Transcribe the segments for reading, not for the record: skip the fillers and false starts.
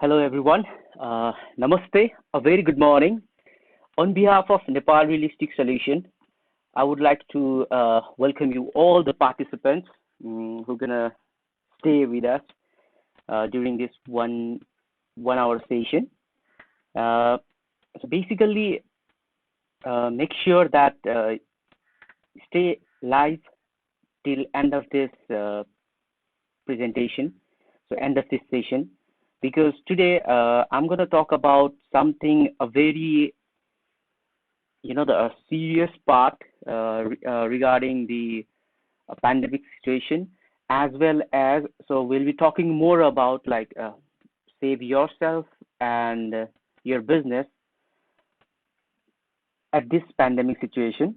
Hello everyone. Namaste. A very good morning. On behalf of Nepal Realistic Solution, I would like to welcome you all the participants who are gonna stay with us during this one hour session. Uh, so basically, make sure that stay live till end of this presentation, so end of this session, because today I'm going to talk about something a very, the a serious part regarding the pandemic situation, as well as, so we'll be talking more about like save yourself and your business at this pandemic situation.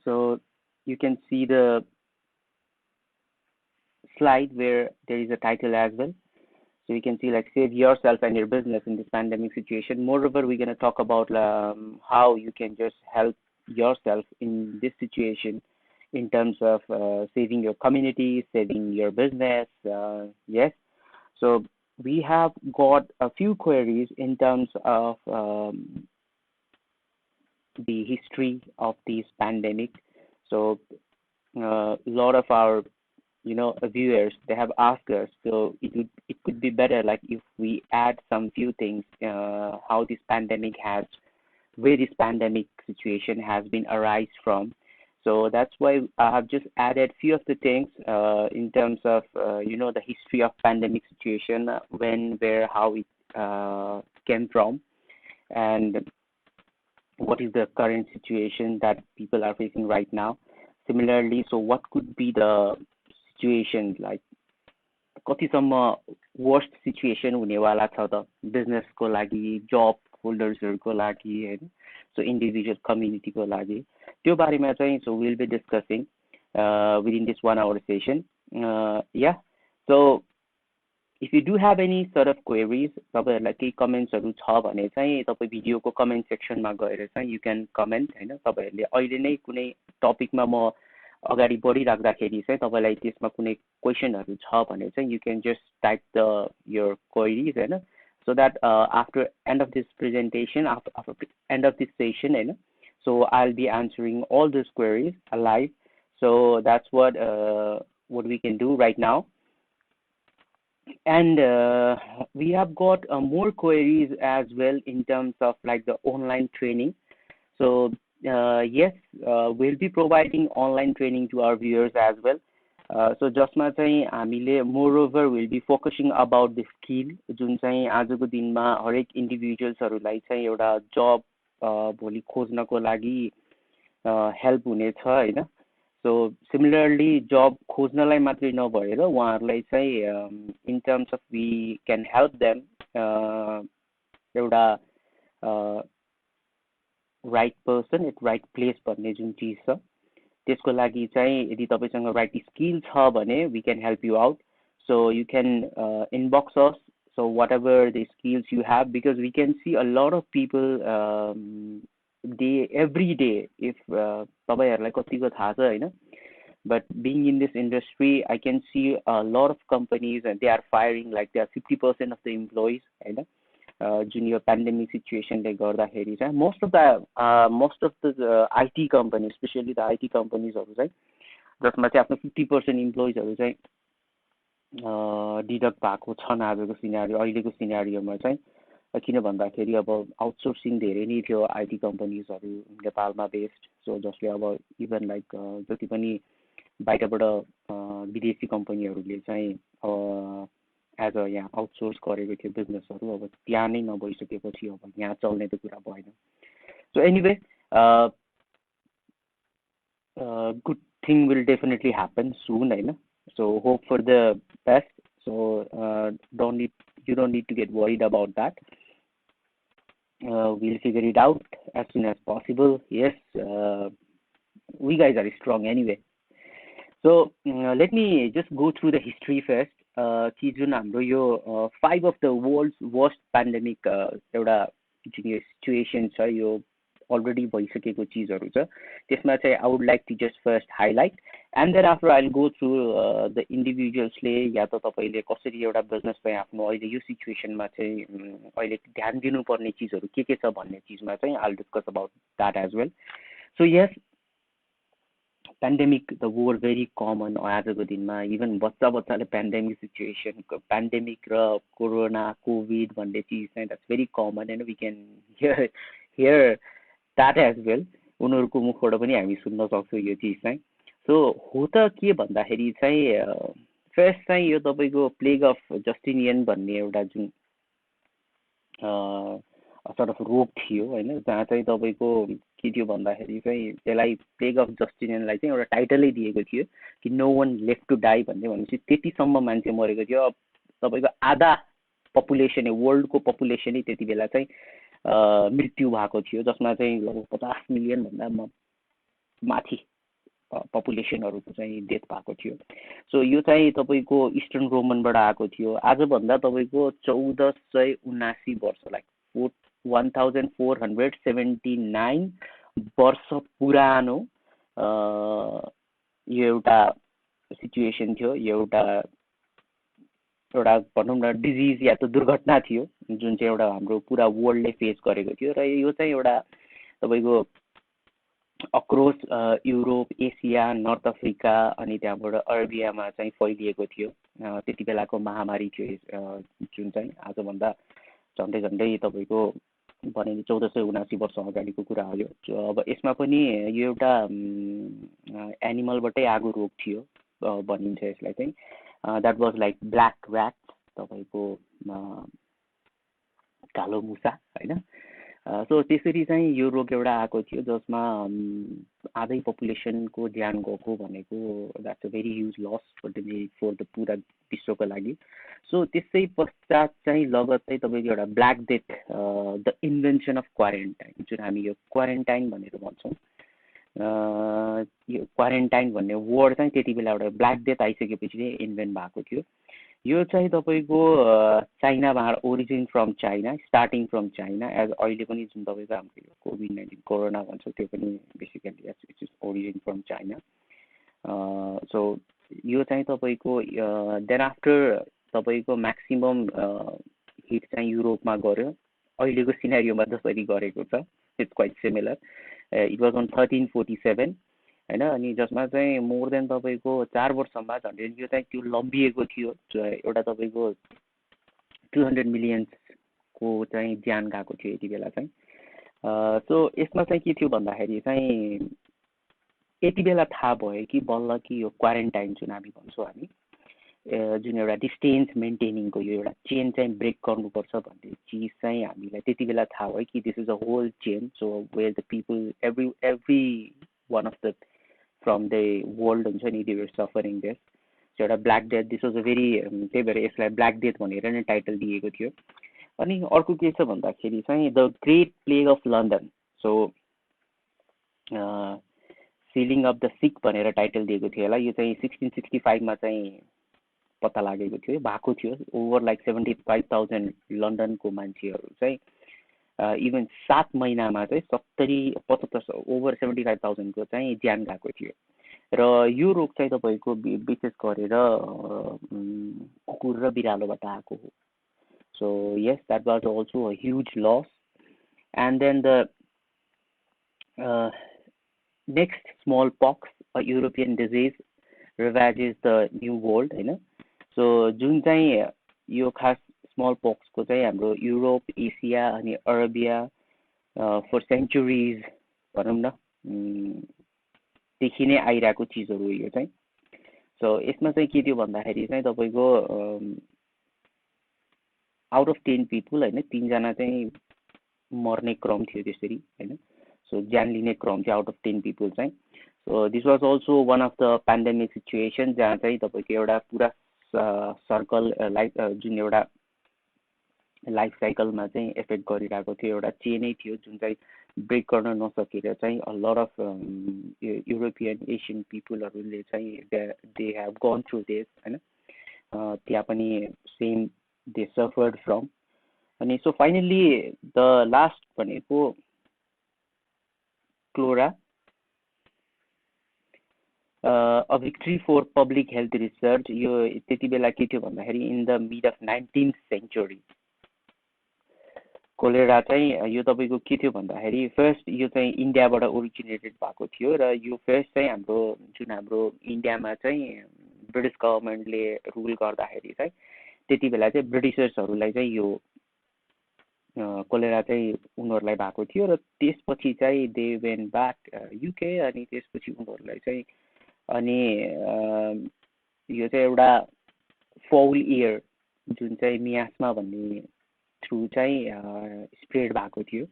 So you can see the slide where there is a title as well. So you can see like save yourself and your business in this pandemic situation. Moreover, we're going to talk about how you can just help yourself in this situation in terms of saving your community, saving your business. Yes. So we have got a few queries in terms of the history of this pandemic. So a lot of our viewers, they have asked us, so it could be better like if we add some few things, how this pandemic has, where this pandemic situation has been arise from. So that's why I have just added few of the things in terms of the history of pandemic situation, when, where, how it came from, and what is the current situation that people are facing right now. Similarly, so what could be the situation, like कतिसम्म worst situation हुनेवाला छ त बिजनेसको लागि, जब होल्डर्सहरूको लागि, होइन, so individual कम्युनिटीको लागि, त्यो बारेमा चाहिँ so will be discussing within this 1 hour session. या so if you do have any sort of queries, तपाईँहरूलाई केही कमेन्ट्सहरू छ भने चाहिँ तपाईँ भिडियोको कमेन्ट सेक्सनमा गएर चाहिँ यु क्यान कमेन्ट, होइन. तपाईँहरूले अहिले नै कुनै टपिकमा म अगाडि बढिराख्दाखेरि चाहिँ तपाईँलाई त्यसमा कुनै क्वेसनहरू छ भने चाहिँ you can just type the your queries, होइन, so that after end of this presentation, after end of this session, होइन, so I will be answering all this queries live. So that's what we can do right now. And we have got more queries as well in terms of like the online training. So yes, we'll be providing online training to our viewers as well. So जसमा चाहिँ हामीले moreover we'll be focusing about the skill जुन चाहिँ आजको दिनमा हरेक इन्डिभिजुअल्सहरूलाई चाहिँ एउटा जब भोलि खोज्नको लागि हेल्प हुनेछ, होइन. सो सिमिलरली जब खोज्नलाई मात्रै नभएर उहाँहरूलाई चाहिँ in terms of we can help them एउटा right person at right place भन्ने जुन चिज छ, त्यसको लागि चाहिँ यदि तपाईँसँग राइट स्किल छ भने we can help you out. So you can inbox us, so whatever the skills you have, because we can see a lot of people day every day, if तपाईँहरूलाई कतिको थाहा छ, होइन, but being in this industry I can see a lot of companies and they are firing like they are 50% of the employees, होइन, जुन यो pandemic सिचुएसनले गर्दाखेरि चाहिँ most of the IT company, specially the IT कम्पनीजहरू चाहिँ जसमा चाहिँ आफ्नो 50% इम्प्लोइजहरू चाहिँ डिडक्ट भएको छन् आजको सिनारियो, अहिलेको सिनारियोमा चाहिँ. किन भन्दाखेरि अब आउटसोर्सिङ धेरै नै थियो आइटी कम्पनीजहरू नेपालमा बेस्ड. सो जसले अब इभन लाइक जति पनि बाहिरबाट विदेशी कम्पनीहरूले चाहिँ एज अ यहाँ आउटसोर्स गरेको थियो बिजनेसहरू, अब त्यहाँ नै नभइसकेपछि अब यहाँ चल्ने त कुरा भएन. So anyway, good thing will definitely happen soon, होइन. So hope for the best. सो you don't need to get worried about that. We'll figure it out as soon as possible. Yes, we guys are strong anyway. So let me just go through the history first. कि जुन हाम्रो यो 5 of the world's worst pandemic एउटा जुन यो situation छ, यो already भइसकेको चिजहरू छ त्यसमा चाहिँ I would like to just first highlight and then after I will go through the इन्डिभिजुअल्सले या त तपाईँले कसरी एउटा बिजनेसलाई आफ्नो अहिले यो सिचुएसनमा चाहिँ अहिले ध्यान दिनुपर्ने चिजहरू के छ भन्ने चिजमा चाहिँ I will discuss about that as well so yes pandemic the were very common आजको दिनमा इभन बच्चाले पेन्डेमिक सिचुएसन पेन्डेमिक र कोरोना कोभिड भन्ने चिज चाहिँ that's very common and we can hear that as well उनीहरूको मुखबाट पनि हामी सुन्न सक्छौँ यो चिज चाहिँ सो हो त के भन्दाखेरि चाहिँ फर्स्ट चाहिँ यो तपाईँको प्लेग अफ जस्टिनियन भन्ने एउटा जुन सर्ट अफ रोग थियो होइन जहाँ चाहिँ तपाईँको के थियो भन्दाखेरि चाहिँ त्यसलाई प्लेग अफ जस्टिनियनलाई चाहिँ एउटा टाइटलै दिएको थियो कि no one left to die भन्ने भनेपछि त्यतिसम्म मान्छे मरेको थियो अब तपाईँको आधा पपुलेसनै वर्ल्डको पपुलेसनै त्यति बेला चाहिँ मृत्यु भएको थियो जसमा चाहिँ लगभग 50 मिलियनभन्दा माथि पपुलेसनहरूको चाहिँ डेथ भएको थियो सो यो चाहिँ तपाईँको इस्टर्न रोमनबाट आएको थियो आजभन्दा तपाईँको 1479 वर्ष लाइक 1479 वर्ष पुरानो यो एउटा सिचुएसन थियो यो एउटा भनौँ न डिजिज या त दुर्घटना थियो जुन चाहिँ एउटा हाम्रो पुरा वर्ल्डले फेस गरेको थियो र यो चाहिँ एउटा तपाईँको across Europe Asia north Africa अनि त्यहाँबाट अरेबियामा चाहिँ फैलिएको थियो त्यति बेलाको महामारी थियो जुन चाहिँ आजभन्दा झन्डै तपाईँको भने 1479 वर्ष अगाडिको कुरा हो यो अब यसमा पनि यो एउटा एनिमलबाटै आएको रोग थियो भनिन्छ यसलाई चाहिँ that was like black rat तपाईँको कालो मुसा होइन सो त्यसरी चाहिँ यो रोग एउटा आएको थियो जसमा आधै पपुलेसनको ज्यान गएको भनेको that's a very huge loss for the पुरा विश्वको लागि सो त्यसै पश्चात चाहिँ लगत्तै तपाईँको एउटा black death the invention of quarantine जुन हामी यो क्वारेन्टाइन भनेर भन्छौँ यो क्वारेन्टाइन भन्ने वर्ड चाहिँ त्यति बेला एउटा ब्ल्याक डेथ आइसकेपछि चाहिँ इन्भेन्ट भएको थियो यो चाहिँ तपाईँको चाइनाबाट origin from China starting from China as अहिले पनि जुन तपाईँको हाम्रो कोभिड-19 कोरोना भन्छ त्यो पनि basically it's origin from China so यो चाहिँ तपाईँको देन आफ्टर तपाईँको म्याक्सिमम हिट चाहिँ युरोपमा गऱ्यो अहिलेको सिनेरियोमा जसरी गरेको छ it's quite similar it was on 1347 होइन अनि जसमा चाहिँ मोर देन तपाईँको 4 वर्षमा झन्डै यो चाहिँ त्यो लम्बिएको थियो एउटा तपाईँको 200 मिलियन्सको चाहिँ ज्यान गएको थियो यति बेला चाहिँ सो यसमा चाहिँ के थियो भन्दाखेरि चाहिँ यति बेला थाहा भयो कि बल्ल कि यो क्वारेन्टाइन जुन हामी भन्छौँ हामी जुन एउटा डिस्टेन्स मेन्टेनिङको यो एउटा चेन चाहिँ ब्रेक गर्नुपर्छ भन्ने चिज चाहिँ हामीलाई त्यति बेला थाहा भयो कि this is a whole chain so where the people everyone of the from the world हुन्छ नि दे वर सफरिङ दिस एउटा black death this was a very त्यही भएर यसलाई ब्ल्याक डेथ भनेर नै टाइटल दिएको थियो अनि अर्को के छ भन्दाखेरि चाहिँ the great plague of London so sealing of the sick भनेर टाइटल दिएको थियो होला यो चाहिँ 1665 मा चाहिँ पत्ता लागेको थियो भएको थियो ओभर लाइक 75,000 लन्डनको मान्छेहरू चाहिँ इभन 7 महिनामा चाहिँ 75 ओभर 75,000 को चाहिँ ज्यान गएको थियो र यो रोग चाहिँ तपाईँको विशेष गरेर कुकुर र बिरालोबाट आएको हो so yes that was also a huge loss and then the next smallpox a European disease ravages the new world होइन सो जुन चाहिँ यो खास स्मल पक्सको चाहिँ हाम्रो युरोप एसिया अनि अरेबिया फर सेन्चुरिज भनौँ न देखि नै आइरहेको चिजहरू यो चाहिँ सो यसमा चाहिँ के थियो भन्दाखेरि चाहिँ तपाईँको आउट अफ 10 पिपुल होइन 3 जना चाहिँ मर्ने क्रम थियो त्यसरी होइन सो ज्यान लिने क्रम थियो आउट अफ 10 पिपुल चाहिँ so this was also one of the pandemic situation जहाँ चाहिँ तपाईँको एउटा पुरा सर्कल लाइफ जुन एउटा लाइफ साइकलमा चाहिँ एफेक्ट गरिरहेको थियो एउटा चेनै थियो जुन चाहिँ ब्रेक गर्न नसकेर चाहिँ a lot of European Asian पिपुलहरूले चाहिँ they have gone through this होइन त्यहाँ पनि सेम दे सफर्ड फ्रम अनि सो फाइनल्ली द लास्ट भनेको cholera a victory for public health research यो त्यति बेला के थियो भन्दाखेरि in the mid of 19th century cholera चाहिँ यो तपाईँको के थियो भन्दाखेरि फर्स्ट यो चाहिँ इन्डियाबाट ओरिजिनेटेड भएको थियो र यो फर्स्ट चाहिँ हाम्रो जुन हाम्रो इन्डियामा चाहिँ ब्रिटिस गभर्मेन्टले रुल गर्दाखेरि चाहिँ त्यति बेला चाहिँ ब्रिटिसर्सहरूलाई चाहिँ यो कोलेरा चाहिँ उनीहरूलाई भएको थियो र त्यसपछि चाहिँ दे वेन ब्याक युके अनि त्यसपछि उनीहरूलाई चाहिँ अनि यो चाहिँ एउटा फाउल इयर जुन चाहिँ मियास्मा भन्ने थ्रु चाहिँ स्प्रेड भएको थियो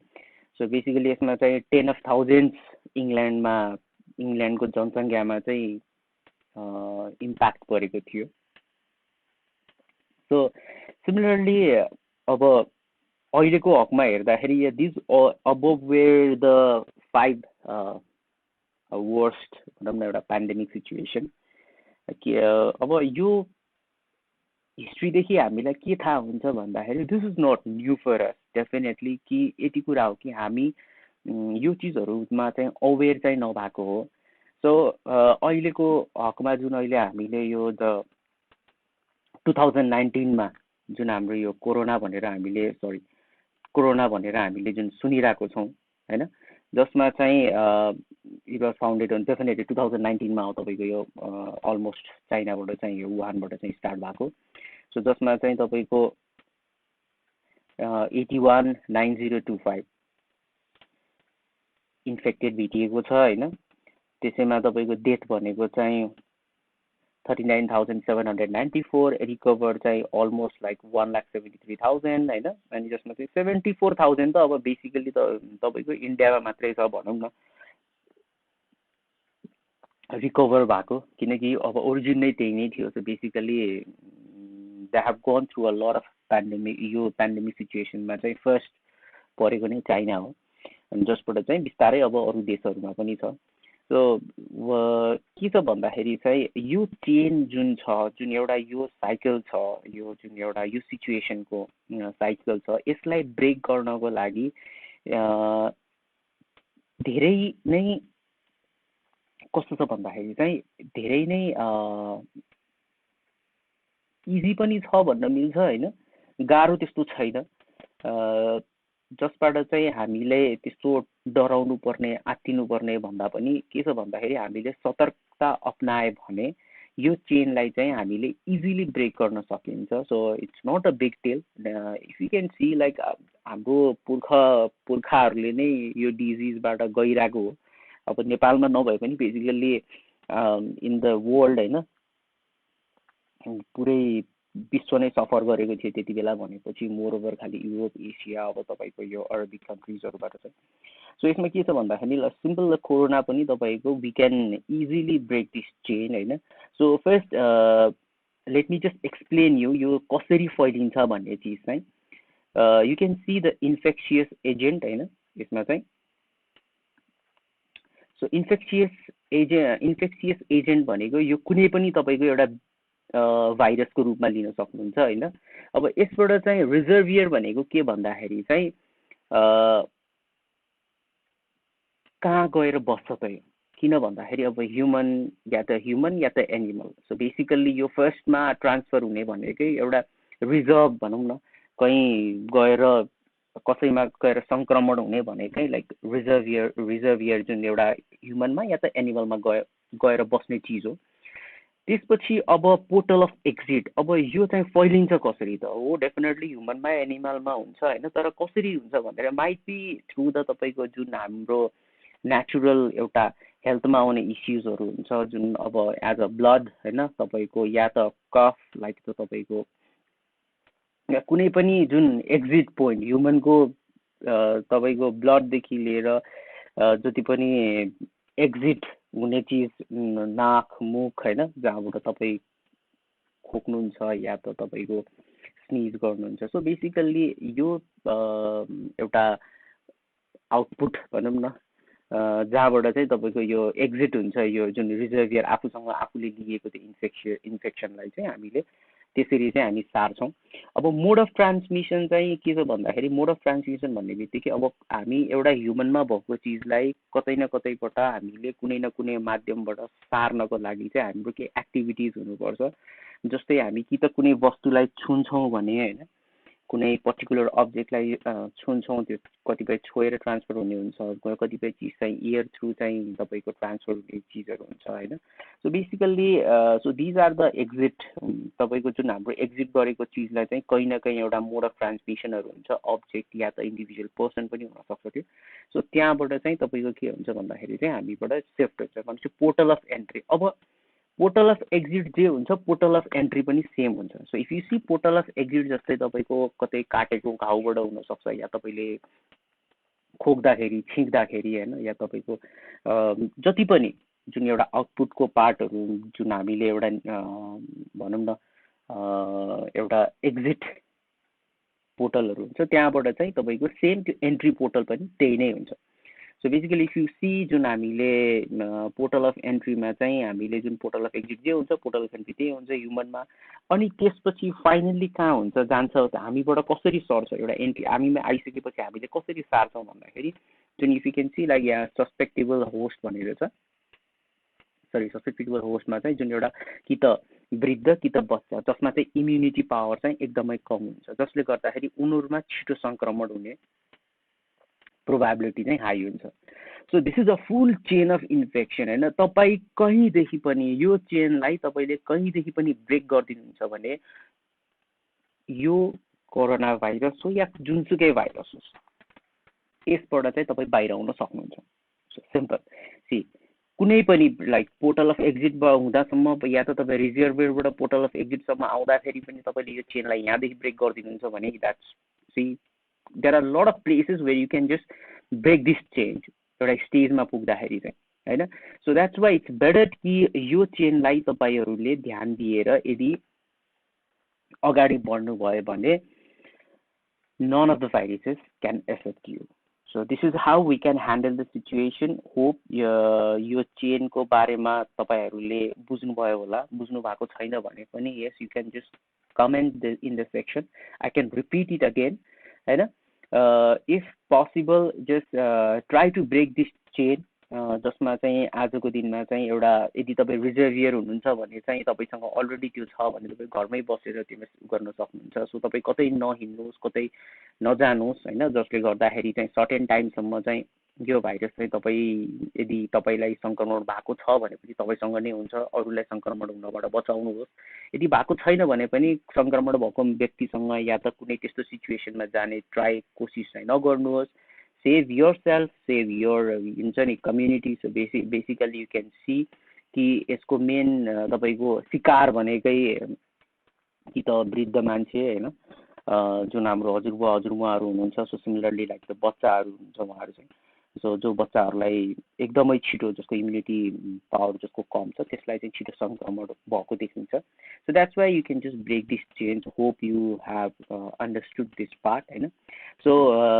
सो बेसिकली यसमा चाहिँ 10 of thousands इङ्ल्यान्डको जनसङ्ख्यामा चाहिँ इम्प्याक्ट परेको थियो सो सिमिलरली अब अहिलेको हकमा हेर्दाखेरि this above where the 5 worst भनौँ न एउटा पेन्डेमिक सिचुएसन अब यो हिस्ट्रीदेखि हामीलाई के थाहा हुन्छ भन्दाखेरि this is not new for us definitely कि यति कुरा हो कि हामी यो चिजहरूमा चाहिँ अवेर चाहिँ नभएको हो सो अहिलेको हकमा जुन अहिले हामीले यो द 2019मा जुन हाम्रो यो कोरोना भनेर हामीले जुन सुनिरहेको छौँ हैन जसमा चाहिँ it was founded on definitely 2019मा हो तपाईँको यो अलमोस्ट चाइनाबाट चाहिँ यो वुहानबाट चाहिँ स्टार्ट भएको सो जसमा चाहिँ तपाईँको 819025 इन्फेक्टेड भेटिएको छ हैन त्यसैमा तपाईँको डेथ भनेको चाहिँ 39,794 रिकभर चाहिँ अलमोस्ट लाइक 1,73,000 हैन अनि जसमा चाहिँ 74,000 त अब बेसिकली त तपाईँको इन्डियामा मात्रै छ भनौँ न रिकभर भएको किनकि अब ओरिजिन नै त्यही नै थियो so basically they have gone through a lot of pandemic यो पेन्डेमिक सिचुएसनमा चाहिँ फर्स्ट परेको नै चाइना हो अनि जसबाट चाहिँ बिस्तारै अब अरू देशहरूमा पनि छ सो के छ भन्दाखेरि चाहिँ यो चेन जुन छ जुन एउटा यो साइकल छ यो जुन एउटा यो सिचुएसनको साइकल छ यसलाई ब्रेक गर्नको लागि धेरै नै कस्तो छ भन्दाखेरि चाहिँ धेरै नै इजी पनि छ भन्न मिल्छ हैन गाह्रो त्यस्तो छैन जसबाट चाहिँ हामीले त्यस्तो डराउनु पर्ने आत्तिनु पर्ने भन्दा पनि के छ भन्दाखेरि हामीले सतर्कता अपनाए भने यो चेनलाई चाहिँ हामीले इजिली ब्रेक गर्न सकिन्छ so it's not a big deal if you can see like हाम्रो पुर्खाहरूले नै यो डिजिजबाट गइरहेको हो अब नेपालमा नभए पनि बेसिकल्ली इन द वर्ल्ड हैन पुरै विश्व नै सफर गरेको थियो त्यति बेला भनेपछि मोरओभर खालि युरोप एसिया अब तपाईँको यो अरबिक कन्ट्रिजहरूबाट चाहिँ सो यसमा के छ भन्दाखेरि सिम्पल कोरोना पनि तपाईँको we can easily break this chain हैन so first let me just explain यो कसरी फैलिन्छ भन्ने चिज चाहिँ you can see the infectious agent हैन यसमा चाहिँ सो इन्फेक्सियस एजेन्ट भनेको यो कुनै पनि तपाईँको एउटा भाइरसको रूपमा लिन सक्नुहुन्छ हैन अब यसबाट चाहिँ रिजर्भियर भनेको के भन्दाखेरि चाहिँ कहाँ गएर बस्छ त यो किन भन्दाखेरि अब ह्युमन या त एनिमल सो बेसिकल्ली यो फर्स्टमा ट्रान्सफर हुने भनेकै एउटा रिजर्भ भनौँ न कहीँ गएर कसैमा गएर सङ्क्रमण हुने भनेकै लाइक रिजर्भियर जुन एउटा ह्युमनमा या त एनिमलमा गएर बस्ने चिज हो त्यसपछि अब पोर्टल अफ एक्जिट अब यो चाहिँ फैलिन्छ कसरी त हो डेफिनेटली ह्युमनमा एनिमलमा हुन्छ हैन तर कसरी हुन्छ भन्दाखेरि माइट बी थ्रु द तपाईँको जुन हाम्रो नेचुरल एउटा हेल्थमा आउने इस्युजहरू हुन्छ जुन अब एज अ ब्लड हैन तपाईँको या त कफ लाइक त तपाईँको या कुनै पनि जुन एक्जिट पोइन्ट ह्युमनको तपाईँको ब्लडदेखि लिएर जति पनि एक्जिट हुने चिज नाक मुख हैन जहाँबाट तपाईँ खोक्नुहुन्छ या त तपाईँको स्निज गर्नुहुन्छ सो बेसिकल्ली यो एउटा आउटपुट भनौँ न जहाँबाट चाहिँ तपाईँको यो एक्जिट हुन्छ यो जुन रिजर्भियर आफूसँग आफूले लिएको त्यो इन्फेक्सनलाई चाहिँ हामीले त्यसरी चाहिँ हामी सार्छौँ। अब मोड अफ ट्रान्समिसन चाहिँ के छ भन्दाखेरि मोड अफ ट्रान्समिसन भन्ने बित्तिकै अब हामी एउटा ह्युमनमा भएको चिजलाई कतै न कतैबाट हामीले कुनै न कुनै माध्यमबाट सार्नको लागि चाहिँ हाम्रो केही एक्टिभिटिज हुनुपर्छ। जस्तै हामी कि त कुनै वस्तुलाई छुन्छौँ भने होइन, कुनै पर्टिकुलर अब्जेक्टलाई छुन्छौँ, त्यो कतिपय छोएर ट्रान्सफर हुने हुन्छ, कतिपय चिज चाहिँ एयर थ्रु चाहिँ तपाईँको ट्रान्सफर हुने चिजहरू हुन्छ होइन। So basically so these are the exit, तपाईँको जुन हाम्रो एक्जिट गरेको चिजलाई चाहिँ कहीँ न कहीँ एउटा मोड अफ ट्रान्समिसनहरू हुन्छ, अब्जेक्ट या त इन्डिभिजुअल पर्सन पनि हुनसक्छ त्यो। सो त्यहाँबाट चाहिँ तपाईँको के हुन्छ भन्दाखेरि चाहिँ हामीबाट सेफ्ट हुन्छ, भनेपछि पोर्टल अफ एन्ट्री। अब पोर्टल अफ एक्जिट जे हुन्छ पोर्टल अफ एन्ट्री पनि सेम हुन्छ। So if you see portal of exit जस्तै तपाईँको कतै काटेको घाउबाट हुनसक्छ, या तपाईँले खोक्दाखेरि छिक्दाखेरि होइन, या तपाईँको जति पनि जुन एउटा आउटपुटको पार्टहरू जुन हामीले एउटा भनौँ न एउटा एक्जिट पोर्टलहरू हुन्छ, त्यहाँबाट चाहिँ तपाईँको सेम त्यो एन्ट्री पोर्टल पनि त्यही नै हुन्छ। So basically if you see जुन हामीले पोर्टल अफ एन्ट्रीमा चाहिँ हामीले जुन पोर्टल अफ एक्जिट जे हुन्छ पोर्टल अफ एन्ट्री त्यही हुन्छ ह्युमनमा। अनि त्यसपछि फाइनल्ली कहाँ हुन्छ जान्छ त हामीबाट कसरी सर्छ, एउटा एन्ट्री हामीमा आइसकेपछि हामीले कसरी सार्छौँ भन्दाखेरि जुन if you can see like यहाँ सस्पेक्टेबल होस्ट भनेर छ, सस्पेक्टेबल होस्टमा चाहिँ जुन एउटा कि त वृद्ध कि त बच्चा जसमा चाहिँ इम्युनिटी पावर चाहिँ एकदमै कम हुन्छ, जसले गर्दाखेरि उनीहरूमा छिटो सङ्क्रमण हुने प्रोभाबिलिटी चाहिँ हाई हुन्छ। So this is a full chain of infection होइन। तपाईँ कहीँदेखि पनि यो चेनलाई तपाईँले कहीँदेखि पनि ब्रेक गरिदिनुहुन्छ भने यो कोरोना भाइरस हो या जुनसुकै भाइरस होस्, यसबाट चाहिँ तपाईँ बाहिर आउन सक्नुहुन्छ। सो सिम्पल सी कुनै पनि लाइक पोर्टल अफ एक्जिट हुँदासम्म या त तपाईँ रिजर्भरबाट पोर्टल अफ एक्जिटसम्म आउँदाखेरि पनि तपाईँले यो चेनलाई यहाँदेखि ब्रेक गरिदिनुहुन्छ भने that's see there are lot of places where you can just break this change एउटा स्टेजमा पुग्दाखेरि चाहिँ होइन। So that's why it's better कि यो चेनलाई तपाईँहरूले ध्यान दिएर यदि अगाडि बढ्नुभयो भने none of the viruses can affect you. So this is how we can handle the situation. Hope यो चेनको बारेमा तपाईँहरूले बुझ्नुभयो होला, बुझ्नु भएको छैन भने पनि yes you can just comment in the section, I can repeat it again होइन। If possible just try to break this chain, जसमा चाहिँ आजको दिनमा चाहिँ एउटा यदि तपाईँ रिजर्भियर हुनुहुन्छ भने चाहिँ तपाईँसँग अलरेडी त्यो छ भने तपाईँ घरमै बसेर त्यो गर्न सक्नुहुन्छ। सो तपाईँ कतै नहिँड्नुहोस्, कतै नजानुहोस् होइन, जसले गर्दाखेरि चाहिँ सर्टेन टाइमसम्म चाहिँ यो भाइरस चाहिँ तपाईँ यदि तपाईँलाई सङ्क्रमण भएको छ भनेपछि तपाईँसँग नै हुन्छ, अरूलाई सङ्क्रमण हुनबाट बचाउनुहोस्। यदि भएको छैन भने पनि सङ्क्रमण भएको व्यक्तिसँग या त कुनै त्यस्तो सिचुएसनमा जाने कोसिस चाहिँ नगर्नुहोस्। Save yourself, save your हुन्छ नि community. So basically you can see कि यसको मेन तपाईँको शिकार भनेकै कि त वृद्ध मान्छे होइन, जुन हाम्रो हजुरबुवा हजुरमुवाहरू हुनुहुन्छ। सो सिमिलरली लाइक द बच्चाहरू हुन्छ उहाँहरू चाहिँ, सो जो बच्चाहरूलाई एकदमै छिटो जसको इम्युनिटी पावर जसको कम छ त्यसलाई चाहिँ छिटो सङ्क्रमण भएको देखिन्छ। So that's why you can just break this change. Hope you have understood this part होइन। सो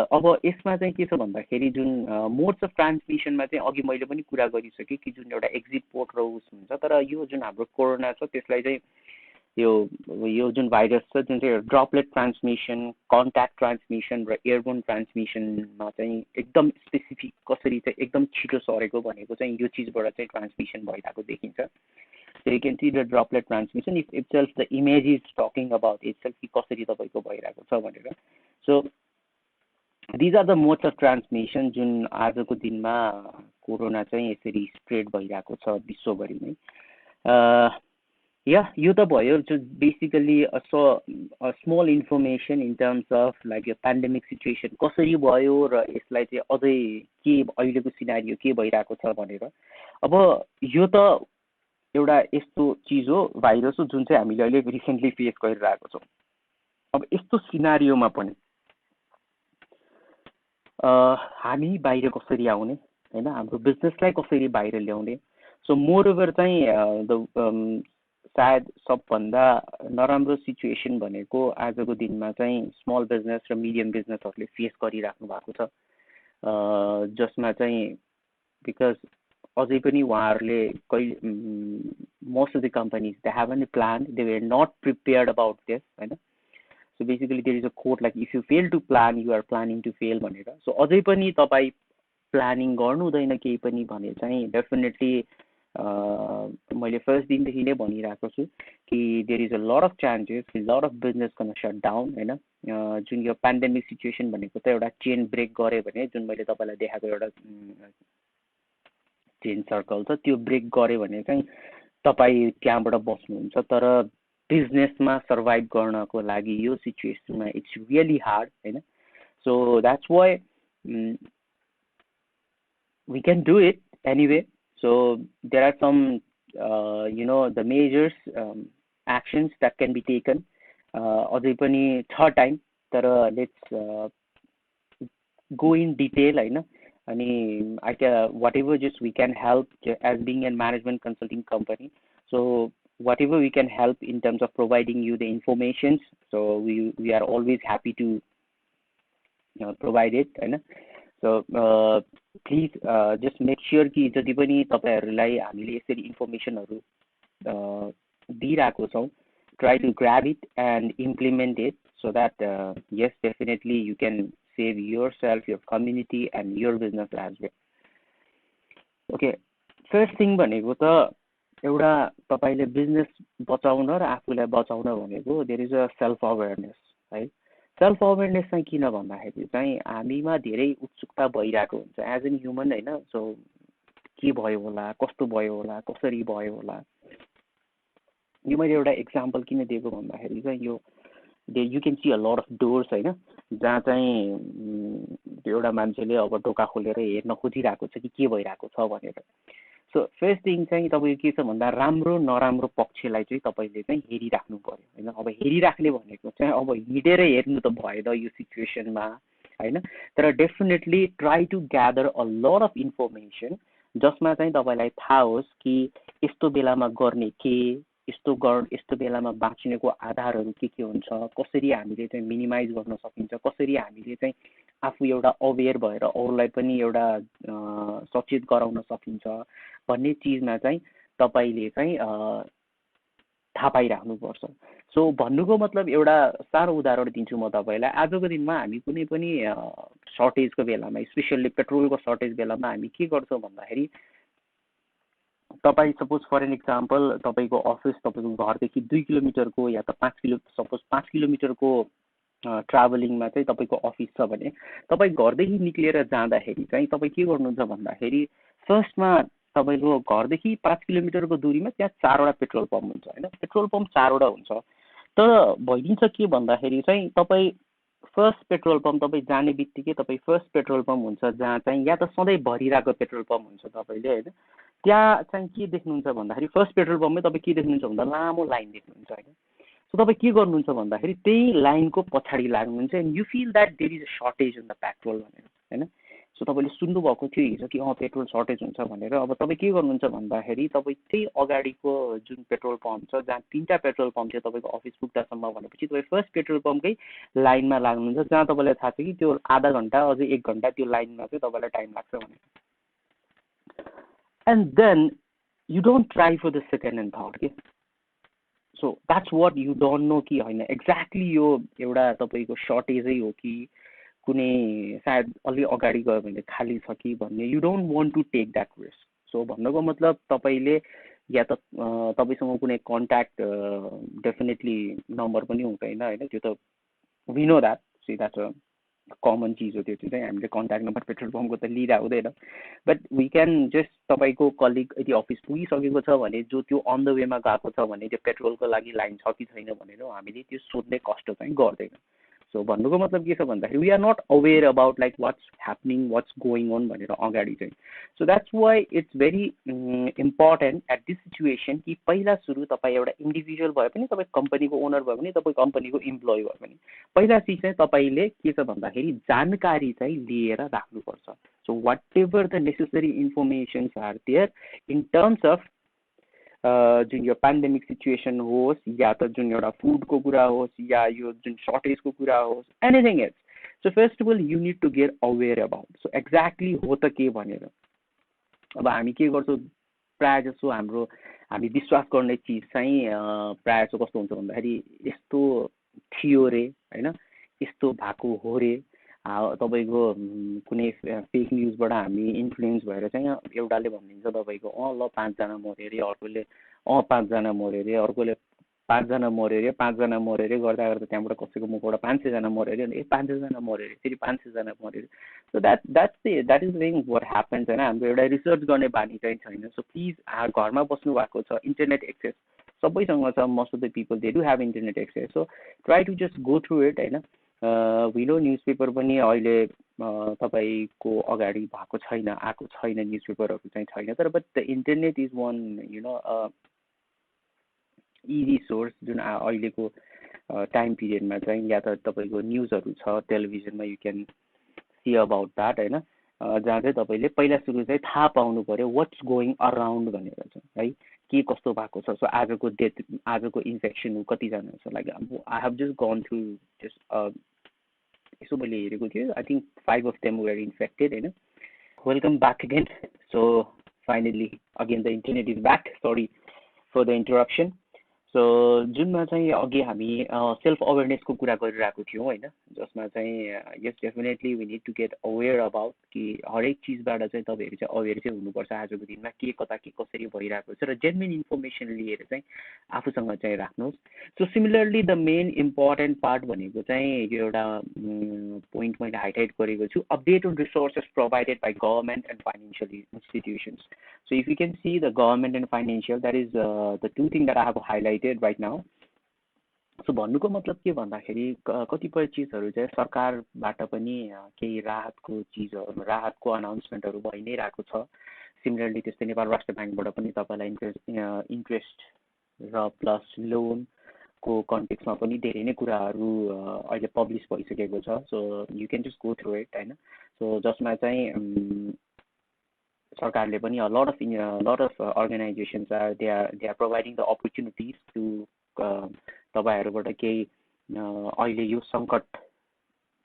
अब यसमा चाहिँ के छ भन्दाखेरि जुन मोड्स अफ ट्रान्समिसनमा चाहिँ अघि मैले पनि कुरा गरिसकेँ कि जुन एउटा एक्जिट पोर्ट र उस हुन्छ, तर यो जुन हाम्रो कोरोना छ त्यसलाई चाहिँ यो जुन भाइरस छ जुन चाहिँ ड्रपलेट ट्रान्समिसन, कन्ट्याक्ट ट्रान्समिसन र एयरबोर्न ट्रान्समिसनमा चाहिँ एकदम स्पेसिफिक कसरी चाहिँ एकदम छिटो सरेको भनेको चाहिँ यो चिजबाट चाहिँ ट्रान्समिसन भइरहेको देखिन्छ। So you can see the droplet transmission if itself the image is talking about itself कि कसरी तपाईँको भइरहेको छ भनेर। So these are the modes of transmission जुन आजको दिनमा कोरोना चाहिँ यसरी स्प्रेड भइरहेको छ विश्वभरि नै। यो त भयो जो basically small information in terms of like यो पेन्डेमिक सिचुएसन कसरी भयो र यसलाई चाहिँ अझै के अहिलेको सिनारियो के भइरहेको छ भनेर। अब यो त एउटा यस्तो चिज हो, भाइरस हो जुन चाहिँ हामीले अहिले रिसेन्टली फेस गरिरहेको छौँ। अब यस्तो सिनारियोमा पनि हामी बाहिर कसरी आउने होइन, हाम्रो बिजनेसलाई कसरी बाहिर ल्याउने। सो मोरओभर चाहिँ सायद सबभन्दा नराम्रो सिचुएसन भनेको आजको दिनमा चाहिँ स्मल बिजनेस र मिडियम बिजनेसहरूले फेस गरिराख्नु भएको छ, जसमा चाहिँ बिकज अझै पनि उहाँहरूले कहिले most of the companies they haven't a plan, they were not prepared about this होइन. So basically there is a quote like if you fail to plan you are planning to fail भनेर. So अझै पनि तपाईँ planning गर्नु हुँदैन केही पनि भने चाहिँ डेफिनेटली मैले फर्स्ट दिनदेखि नै भनिरहेको छु कि there is a lot of chances lot of business गर्न सट डाउन होइन. जुन यो पेन्डेमिक सिचुएसन भनेको त एउटा चेन ब्रेक गऱ्यो भने जुन मैले तपाईँलाई देखाएको एउटा चेन सर्कल छ त्यो ब्रेक गऱ्यो भने चाहिँ तपाईँ त्यहाँबाट बस्नुहुन्छ. तर बिजनेसमा सर्भाइभ गर्नको लागि यो सिचुएसनमा इट्स रियली हार्ड होइन. So that's why we can do it anyway. So there are some, the measures, actions that can be taken. अझै पनि छ टाइम, तर लेट्स go in detail होइन. अनि whatever just we can help as being a management consulting company. So whatever we can help in terms of providing you the information, so we are always happy to provide it होइन. So please just make sure कि जति पनि तपाईँहरूलाई हामीले यसरी इन्फर्मेसनहरू दिइरहेको छौँ, try to grab it and implement it so that yes, definitely you can save yourself, your community and your business as well. Okay, first thing भनेको त एउटा तपाईँले बिजनेस बचाउन र आफूलाई बचाउन भनेको there is a self awareness है. सेल्फ अवेरनेस चाहिँ किन भन्दाखेरि चाहिँ हामीमा धेरै उत्सुकता भइरहेको हुन्छ एज एन ह्युमन होइन. सो के भयो होला, कस्तो भयो होला, कसरी भयो होला. यो मैले एउटा एक्जाम्पल किन दिएको भन्दाखेरि चाहिँ यो you can see a lot of doors होइन, जहाँ चाहिँ एउटा मान्छेले अब ढोका खोलेर हेर्न खोजिरहेको छ कि के भइरहेको छ भनेर. सो फर्स्ट थिङ चाहिँ तपाईँको के छ भन्दा राम्रो नराम्रो पक्षलाई चाहिँ तपाईँले चाहिँ हेरिराख्नु पर्यो होइन. अब हेरिराख्ने भनेको चाहिँ अब हिँडेर हेर्नु त भएन यो सिचुएसनमा होइन. तर definitely try to gather a lot of information जसमा चाहिँ तपाईँलाई थाहा होस् कि यस्तो बेलामा गर्ने के, यस्तो बेलामा बाँच्नेको आधारहरू के हुन्छ, कसरी हामीले चाहिँ मिनिमाइज गर्न सकिन्छ, कसरी हामीले चाहिँ आफू एउटा अवेर भएर अरूलाई पनि एउटा सचेत गराउन सकिन्छ भन्ने चिजमा चाहिँ तपाईँले चाहिँ थाहा पाइराख्नुपर्छ. सो भन्नुको मतलब एउटा सानो उदाहरण दिन्छु म तपाईँलाई. आजको दिनमा हामी कुनै पनि सर्टेजको बेलामा, स्पेसल्ली पेट्रोलको सर्टेज बेलामा हामी के गर्छौँ भन्दाखेरि तपाईँ सपोज फर एन इक्जाम्पल तपाईँको अफिस तपाईँको घरदेखि 2 किलोमिटरको या त 5 किलोमिटरको ट्राभलिङमा चाहिँ तपाईँको अफिस छ भने तपाईँ घरदेखि निक्लिएर जाँदाखेरि चाहिँ तपाईँ के गर्नुहुन्छ भन्दाखेरि फर्स्टमा तपाईँको घरदेखि 5 किलोमिटरको दूरीमा त्यहाँ 4वटा पेट्रोल पम्प हुन्छ होइन. पेट्रोल पम्प 4वटा हुन्छ. तर भइदिन्छ के भन्दाखेरि चाहिँ तपाईँ फर्स्ट पेट्रोल पम्प तपाईँ जाने बित्तिकै तपाईँ फर्स्ट पेट्रोल पम्प हुन्छ जहाँ चाहिँ या त सधैँ भरिरहेको पेट्रोल पम्प हुन्छ तपाईँले होइन. त्यहाँ चाहिँ के देख्नुहुन्छ भन्दाखेरि फर्स्ट पेट्रोल पम्पमै तपाईँ के देख्नुहुन्छ भन्दा लामो लाइन देख्नुहुन्छ होइन. सो तपाईँ के गर्नुहुन्छ भन्दाखेरि त्यही लाइनको पछाडि लाग्नुहुन्छ and you feel that there is a shortage in the petrol भनेर होइन. सो तपाईँले सुन्नुभएको थियो हिजो कि पेट्रोल सर्टेज हुन्छ भनेर. अब तपाईँ के गर्नुहुन्छ भन्दाखेरि तपाईँ त्यही अगाडिको जुन पेट्रोल पम्प छ जहाँ 3टा पेट्रोल पम्प छ तपाईँको अफिस पुग्दासम्म भनेपछि तपाईँ फर्स्ट पेट्रोल पम्पकै लाइनमा लाग्नुहुन्छ जहाँ तपाईँलाई थाहा छ कि त्यो आधा घन्टा अझै 1 घन्टा त्यो लाइनमा चाहिँ तपाईँलाई टाइम लाग्छ भनेर. And then you don't try for the second and third के. So that's what you don't know कि होइन एक्ज्याक्टली यो एउटा तपाईँको सर्टेजै हो कि कुनै सायद अलि अगाडि गयो भने खाली छ कि भन्ने. You don't want to take that risk. So भन्नुको मतलब तपाईँले या त तपाईँसँग कुनै कन्ट्याक्ट डेफिनेटली नम्बर पनि हुँदैन होइन. त्यो त we know that. See that's a common चिज हो. त्यो चाहिँ हामीले कन्ट्याक्ट नम्बर पेट्रोल पम्पको त लिएर हुँदैन. बट वी क्यान जस्ट तपाईँको कलिग यदि अफिस पुगिसकेको छ भने जो त्यो अन द वेमा गएको छ भने त्यो पेट्रोलको लागि लाइन छ कि छैन भनेर हामीले त्यो सोध्ने कष्ट चाहिँ गर्दैन. सो भन्नुको मतलब के छ भन्दाखेरि we are not aware about like what's happening, what's going on भनेर अगाडि चाहिँ. So that's why it's very important at this situation कि पहिला सुरु तपाईँ एउटा इन्डिभिजुअल भए पनि, तपाईँ कम्पनीको ओनर भए पनि, तपाईँ कम्पनीको इम्प्लोइ भए पनि पहिला चिज चाहिँ तपाईँले के छ भन्दाखेरि जानकारी चाहिँ लिएर राख्नुपर्छ. So whatever the necessary informations are there in terms of जुन यो पेन्डेमिक सिचुएसन होस् या त जुन एउटा फुडको कुरा होस् या यो जुन सर्टेजको कुरा होस्, anything else. So first of all you need to get aware about. So exactly हो त के भनेर. अब हामी के गर्छौँ प्रायः जसो हामी विश्वास गर्ने चिज चाहिँ प्रायः जसो कस्तो हुन्छ भन्दाखेरि यस्तो थियो रे होइन, यस्तो भएको हो रे, तपाईँको कुनै फेक न्युजबाट हामी इन्फ्लुएन्स भएर चाहिँ एउटाले भनिदिन्छ तपाईँको ल पाँचजना मऱ्यो अरे, अर्कोले पाँचजना मऱ्यो अरे, अर्कोले पाँचजना मऱ्यो अरे, पाँचजना मऱ्यो अरे गर्दा गर्दा त्यहाँबाट कसैको मुखबाट 500जना मऱ्यो अरे, ए 500जना मऱ्यो अरे, फेरि 500जना मऱ्यो अरे। So that is thing what happens होइन। हाम्रो एउटा रिसर्च गर्ने बानी चाहिँ छैन। सो प्लिज घरमा बस्नु भएको छ, इन्टरनेट एक्सेस सबैसँग छ, most of the people they do have internet access. So try to just go through it होइन। विनो न्युज पेपर पनि अहिले तपाईँको अगाडि भएको छैन, आएको छैन, न्युज पेपरहरू चाहिँ छैन, तर but the internet is one easy source जुन अहिलेको टाइम पिरियडमा चाहिँ या त तपाईँको न्युजहरू छ टेलिभिजनमा, you can see about that होइन, जहाँ चाहिँ तपाईँले पहिला सुरु चाहिँ थाहा पाउनु पऱ्यो वाट्स गोइङ अराउन्ड भनेर चाहिँ है, के कस्तो भएको छ। सो आजको डेथ, आजको इन्फेक्सन कतिजना छ, like I have just gone through just यसो मैले हेरेको थिएँ, I think 5 of them were infected होइन। Welcome back again. So finally again the internet is back, sorry for the interruption. So जुनमा चाहिँ अघि हामी सेल्फ अवेरनेसको कुरा गरिरहेको थियौँ होइन, जसमा चाहिँ yes definitely we need to get aware about कि हरेक चिजबाट चाहिँ तपाईँहरू चाहिँ अवेर चाहिँ हुनुपर्छ आजको दिनमा, के कता के कसरी भइरहेको छ, र जेन्युन इन्फर्मेसन लिएर चाहिँ आफूसँग चाहिँ राख्नुहोस्। So similarly the main important part भनेको चाहिँ यो एउटा पोइन्ट मैले हाइलाइट गरेको छु, update on resources provided by government and financial institutions. So if you can see the government and financial, that is the two things that I have highlighted right now. So भन्नुको मतलब के भन्दाखेरि कतिपय चिजहरू चाहिँ सरकारबाट पनि केही राहतको चिजहरू, राहतको अनाउन्समेन्टहरू भइ नै रहेको छ। सिमिलरली त्यस्तै नेपाल राष्ट्र ब्याङ्कबाट पनि तपाईँलाई इन्ट्रेस्ट र प्लस लोनको कन्टेक्समा पनि धेरै नै कुराहरू अहिले पब्लिस भइसकेको छ। So you can just go through it होइन। सो जसमा चाहिँ सरकारले पनि lot of organizations are they are providing the opportunities to तपाईहरुबाट केही अहिले यो संकट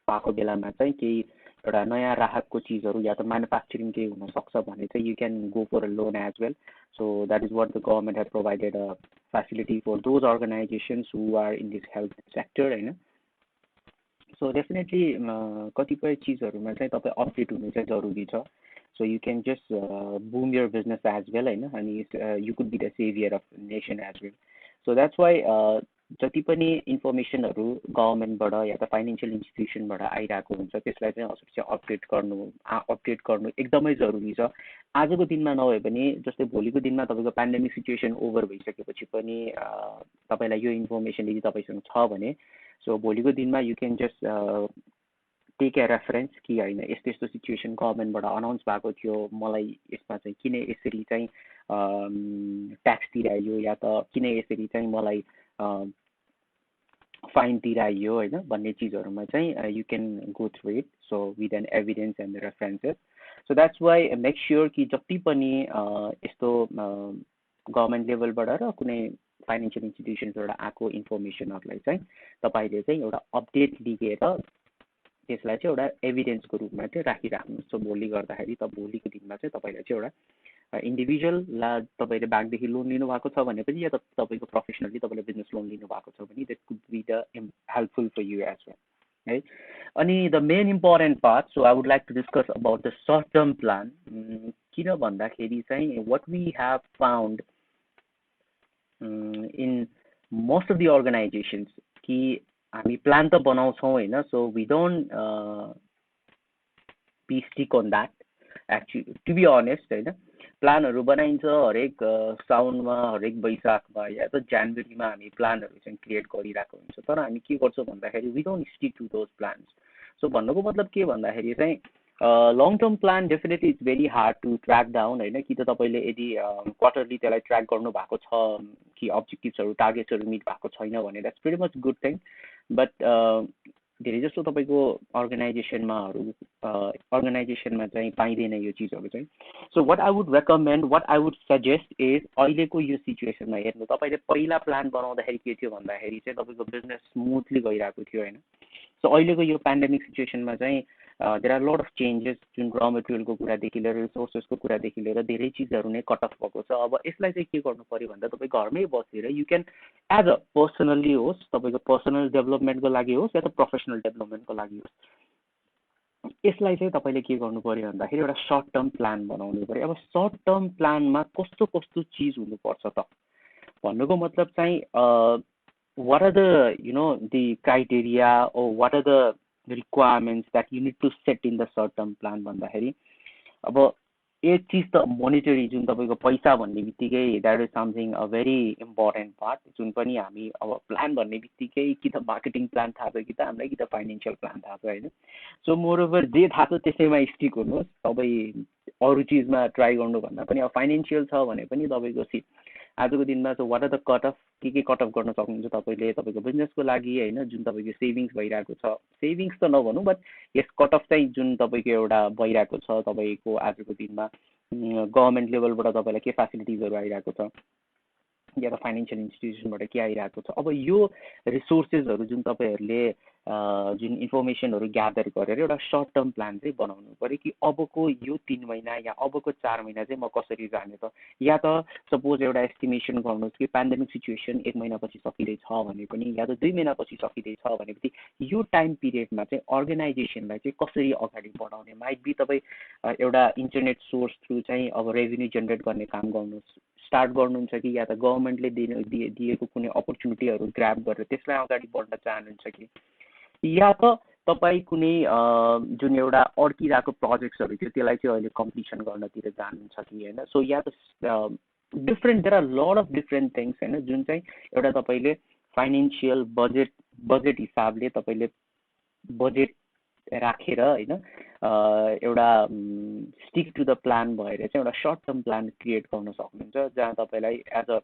भएको बेलामा चाहिँ केही एउटा नयाँ राहतको चिजहरू या त म्यानुफ्याक्चरिङ केही हुन सक्छ भने चाहिँ you can go for a loan as well. So that is what the government has provided a facility for those organisations who are in this health sector होइन। सो डेफिनेटली कतिपय चिजहरूमा चाहिँ तपाईँ अपडेट हुनु चाहिँ जरुरी छ। So you can just boom your business as well, and you could be the savior of the nation as well. So that's why जति पनि इन्फर्मेसनहरू गभर्मेन्टबाट या त फाइनेन्सियल इन्स्टिट्युसनबाट आइरहेको हुन्छ त्यसलाई चाहिँ अवश्य अपडेट गर्नु एकदमै जरुरी छ। आजको दिनमा नभए पनि जस्तै भोलिको दिनमा तपाईँको पेन्डेमिक सिचुएसन ओभर भइसकेपछि पनि तपाईँलाई यो इन्फर्मेसन यदि तपाईँसँग छ भने सो भोलिको दिनमा you can just take a reference कि होइन यस्तो यस्तो सिचुएसन गभर्मेन्टबाट अनाउन्स भएको थियो, मलाई यसमा चाहिँ किन यसरी चाहिँ ट्याक्स तिराइयो या त किन यसरी चाहिँ मलाई फाइन तिराइयो होइन भन्ने चिजहरूमा चाहिँ you can go through it so with an evidence and references. So that's why make sure कि जति पनि यस्तो गभर्मेन्ट लेभलबाट र कुनै फाइनेन्सियल इन्स्टिट्युसन्सबाट आएको इन्फर्मेसनहरूलाई चाहिँ तपाईँले चाहिँ एउटा अपडेट लिएर त्यसलाई चाहिँ एउटा एभिडेन्सको रूपमा चाहिँ राखिराख्नुहोस्। सो भोलि गर्दाखेरि त भोलिको दिनमा चाहिँ तपाईँलाई चाहिँ एउटा इन्डिभिजुअल तपाईँले ब्याङ्कदेखि लोन लिनुभएको छ भने पनि या त तपाईँको प्रोफेसनली तपाईँले बिजनेस लोन लिनुभएको छ भने that could be the helpful for you as well है। अनि the main important part, so I would like to discuss about the short term plan. किन भन्दाखेरि चाहिँ what we have found in most of the organisations कि हामी plan त बनाउँछौँ होइन, so we don't be stick on that actually to be honest होइन। प्लानहरू बनाइन्छ हरेक साउनमा, हरेक वैशाखमा या त जनवरीमा हामी प्लानहरू चाहिँ क्रिएट गरिरहेको हुन्छ, तर हामी के गर्छौँ भन्दाखेरि we don't stick to those plans. So भन्नुको मतलब के भन्दाखेरि चाहिँ long term plan definitely it's very hard to track down होइन, कि त तपाईँले यदि क्वार्टरली त्यसलाई ट्र्याक गर्नु भएको छ कि अब्जेक्टिभ्सहरू टार्गेट्सहरू मिट भएको छैन भने that's very much good thing. But धेरै जस्तो तपाईँको अर्गनाइजेसनमा चाहिँ पाइँदैन यो चिजहरू चाहिँ। So what I would recommend, what I would suggest is अहिलेको यो सिचुएसनमा हेर्नु, तपाईँले पहिला प्लान बनाउँदाखेरि के थियो भन्दाखेरि चाहिँ तपाईँको बिजनेस स्मुथली गइरहेको थियो होइन। सो अहिलेको यो पेन्डेमिक सिचुएसनमा चाहिँ there are lot of changes जुन र मेटेरियलको कुरादेखि लिएर रिसोर्सेसको कुरादेखि लिएर धेरै चिजहरू नै कट अफ भएको छ। अब यसलाई चाहिँ के गर्नु पर्यो भन्दा तपाईँ घरमै बसेर you can as a personally होस्, तपाईँको पर्सनल डेभलपमेन्टको लागि होस् या त प्रोफेसनल डेभलपमेन्टको लागि होस्, यसलाई चाहिँ तपाईँले के गर्नु पर्यो भन्दाखेरि एउटा सर्ट टर्म प्लान बनाउनु पर्यो। अब सर्ट टर्म प्लानमा कस्तो कस्तो चिज हुनुपर्छ त भन्नुको मतलब चाहिँ what are the the criteria or what are the requirements that you need to set in the short term plan भन्दाखेरि अब एक चिज त मोनिटरी जुन तपाईँको पैसा भन्ने बित्तिकै that is something a very important part, जुन पनि हामी अब प्लान भन्ने बित्तिकै कि त मार्केटिङ प्लान थाहा छ कि त हामीलाई कि त फाइनेन्सियल प्लान थाहा छ होइन। सो मोरओभर जे थाहा छ त्यसैमा स्टिक हुनुहोस्, तपाईँ अरू चिजमा ट्राई गर्नुभन्दा पनि अब फाइनेन्सियल छ भने पनि तपाईँको आजको दिनमा चाहिँ what are the cut off के कट अफ गर्न सक्नुहुन्छ तपाईँले तपाईँको बिजनेसको लागि होइन, जुन तपाईँको सेभिङ्स भइरहेको छ, सेभिङ्स त नभनौँ बट यस कट अफ चाहिँ जुन तपाईँको एउटा भइरहेको छ तपाईँको आजको दिनमा गभर्मेन्ट लेभलबाट तपाईँलाई के फेसिलिटिजहरू आइरहेको छ या त फाइनेन्सियल इन्स्टिट्युसनबाट के आइरहेको छ। अब यो रिसोर्सेसहरू जुन तपाईँहरूले जुन इन्फर्मेसनहरू ग्यादर गरेर एउटा सर्ट टर्म प्लान चाहिँ बनाउनु पऱ्यो कि अबको यो 3 महिना या अबको 4 महिना चाहिँ म कसरी जाने त, या त सपोज एउटा एस्टिमेसन गर्नुहोस् कि पेन्डेमिक सिचुएसन 1 महिनापछि सकिँदैछ भने पनि या त 2 महिनापछि सकिँदैछ भनेपछि यो टाइम पिरियडमा चाहिँ अर्गनाइजेसनलाई चाहिँ कसरी अगाडि बढाउने, माइट बी तपाईँ एउटा इन्टरनेट सोर्स थ्रु चाहिँ अब रेभेन्यू जेनेरेट गर्ने काम गर्नुहोस् स्टार्ट गर्नुहुन्छ कि या त गभर्मेन्टले दिएको कुनै अपर्च्युनिटीहरू ग्राब गरेर त्यसलाई अगाडि बढ्न चाहनुहुन्छ कि या त तपाईँ कुनै जुन एउटा अड्किरहेको प्रोजेक्ट्सहरू थियो त्यसलाई चाहिँ अहिले कम्प्लिसन गर्नतिर जानुहुन्छ कि होइन। सो या त different there are lot of different things होइन, जुन चाहिँ एउटा तपाईँले फाइनेन्सियल बजेट हिसाबले तपाईँले बजेट राखेर होइन एउटा स्टिक टु द प्लान भएर चाहिँ एउटा सर्ट टर्म प्लान क्रिएट गर्न सक्नुहुन्छ, जहाँ तपाईँलाई एज अ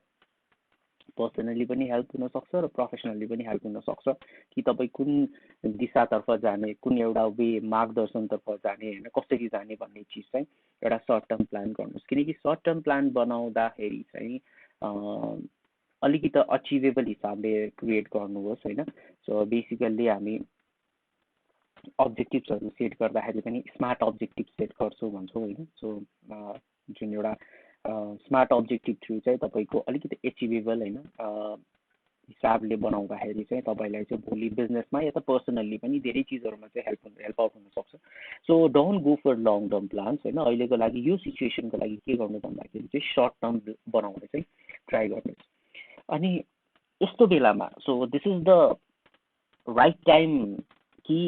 पर्सनली पनि हेल्प हुनसक्छ र प्रोफेसनली पनि हेल्प हुनसक्छ कि तपाईँ कुन दिशातर्फ जाने, कुन एउटा वे मार्गदर्शनतर्फ जाने होइन, कसरी जाने भन्ने चिज चाहिँ एउटा सर्ट टर्म प्लान गर्नुहोस्। किनकि सर्ट टर्म प्लान बनाउँदाखेरि चाहिँ अलिकति अचिभेबल हिसाबले क्रिएट गर्नुहोस् होइन। सो बेसिकल्ली हामी अब्जेक्टिभ्सहरू सेट गर्दाखेरि पनि स्मार्ट अब्जेक्टिभ सेट गर्छौँ भन्छौँ होइन। सो जुन एउटा स्मार्ट अब्जेक्टिभ थ्रु चाहिँ तपाईँको अलिकति एचिभेबल होइन हिसाबले बनाउँदाखेरि चाहिँ तपाईँलाई चाहिँ भोलि बिजनेसमा या त पर्सनल्ली पनि धेरै चिजहरूमा चाहिँ हेल्प आउट हुनसक्छ। So don't go for long term plans होइन, अहिलेको लागि यो सिचुएसनको लागि के गर्नु भन्दाखेरि चाहिँ सर्ट टर्म बनाउने चाहिँ ट्राई गर्नुहोस्। अनि यस्तो बेलामा so this is the right time कि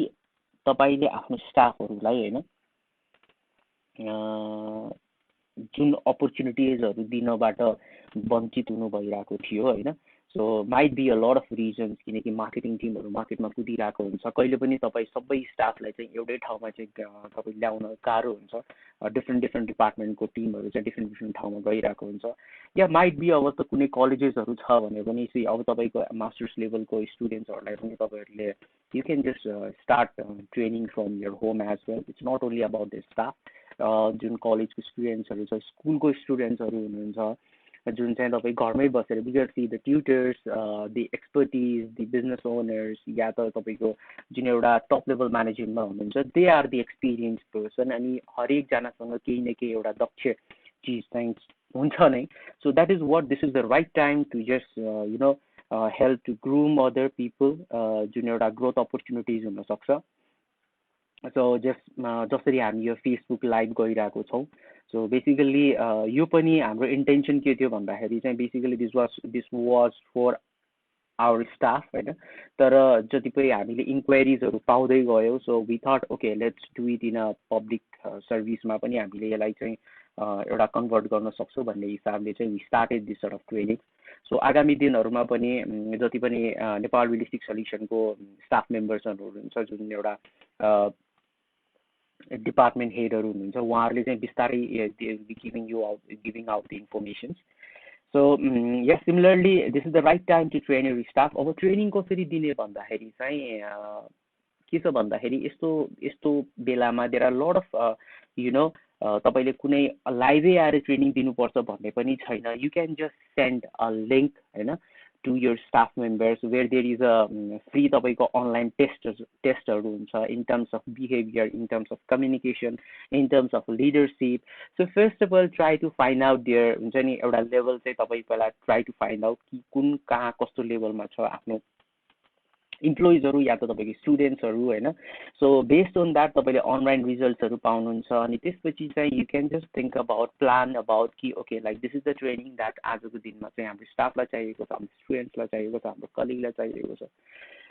तपाईँले आफ्नो स्टाफहरूलाई होइन जुन अपर्च्युनिटिजहरू दिनबाट वञ्चित हुनु भइरहेको थियो होइन। So might be a lot of reasons, किनकि मार्केटिङ टिमहरू मार्केटमा कुदिरहेको हुन्छ, कहिले पनि तपाईँ सबै स्टाफलाई चाहिँ एउटै ठाउँमा चाहिँ तपाईँ ल्याउन गाह्रो हुन्छ, डिफ्रेन्ट डिपार्टमेन्टको टिमहरू चाहिँ डिफ्रेन्ट ठाउँमा गइरहेको हुन्छ। या माइट बी अब त कुनै कलेजेसहरू छ भने पनि अब तपाईँको मास्टर्स लेभलको स्टुडेन्ट्सहरूलाई पनि तपाईँहरूले you can just start training from your home as well. It's not only about the staff, जुन कलेजको स्टुडेन्ट्सहरू छ, स्कुलको स्टुडेन्ट्सहरू हुनुहुन्छ जुन चाहिँ तपाईँ घरमै बसेर बिगर see the tutors, the expertise, the business owners या त तपाईँको जुन एउटा टप लेभल म्यानेजमेन्टमा हुनुहुन्छ, they are the experience person. अनि हरेकजनासँग केही न केही एउटा दक्ष चिज चाहिँ हुन्छ नै। So that is what this is the right time to just help to groom other people, जुन एउटा ग्रोथ अपर्च्युनिटिज हुनसक्छ। सो जसरी हामी यो फेसबुक लाइभ गरिरहेको छौँ, सो बेसिकल्ली यो पनि हाम्रो इन्टेन्सन के थियो भन्दाखेरि चाहिँ basically this was for our staff होइन। तर जतिपय हामीले इन्क्वायरिजहरू पाउँदै गयौँ, so we thought okay let's do it in a public सर्भिसमा पनि हामीले यसलाई चाहिँ एउटा कन्भर्ट गर्न सक्छौँ भन्ने हिसाबले चाहिँ we started this sort of training. So आगामी दिनहरूमा पनि जति पनि नेपाल रियलिस्टिक सल्युसनको स्टाफ मेम्बर्सहरू हुनुहुन्छ, जुन एउटा डिपार्टमेन्ट हेडहरू हुनुहुन्छ, उहाँहरूले चाहिँ बिस्तारै giving out the informations. So yeah similarly this is the right time to train your staff. अब ट्रेनिङ कसरी दिने भन्दाखेरि चाहिँ के छ भन्दाखेरि यस्तो बेलामा देयर आर लट अफ तपाईँले कुनै लाइभै आएर ट्रेनिङ दिनुपर्छ भन्ने पनि छैन। You can just send a link होइन, to your staff members where there is a free तपाईँको online testहरू हुन्छ in terms of behavior, in terms of communication, in terms of leadership. So first of all try to find out there हुन्छ नि एउटा level चाहिँ तपाईँ पहिला try to find out कि कुन कहाँ कस्तो लेभलमा छ आफ्नो इम्प्लोइजहरू या त तपाईँको स्टुडेन्ट्सहरू होइन सो बेस्ड अन द्याट तपाईँले अनलाइन रिजल्ट्सहरू पाउनुहुन्छ अनि त्यसपछि चाहिँ you can just think about plan about कि okay like this is the training that आजको दिनमा चाहिँ हाम्रो स्टाफलाई चाहिएको छ हाम्रो स्टुडेन्ट्सलाई चाहिएको छ हाम्रो कलिगलाई चाहिएको छ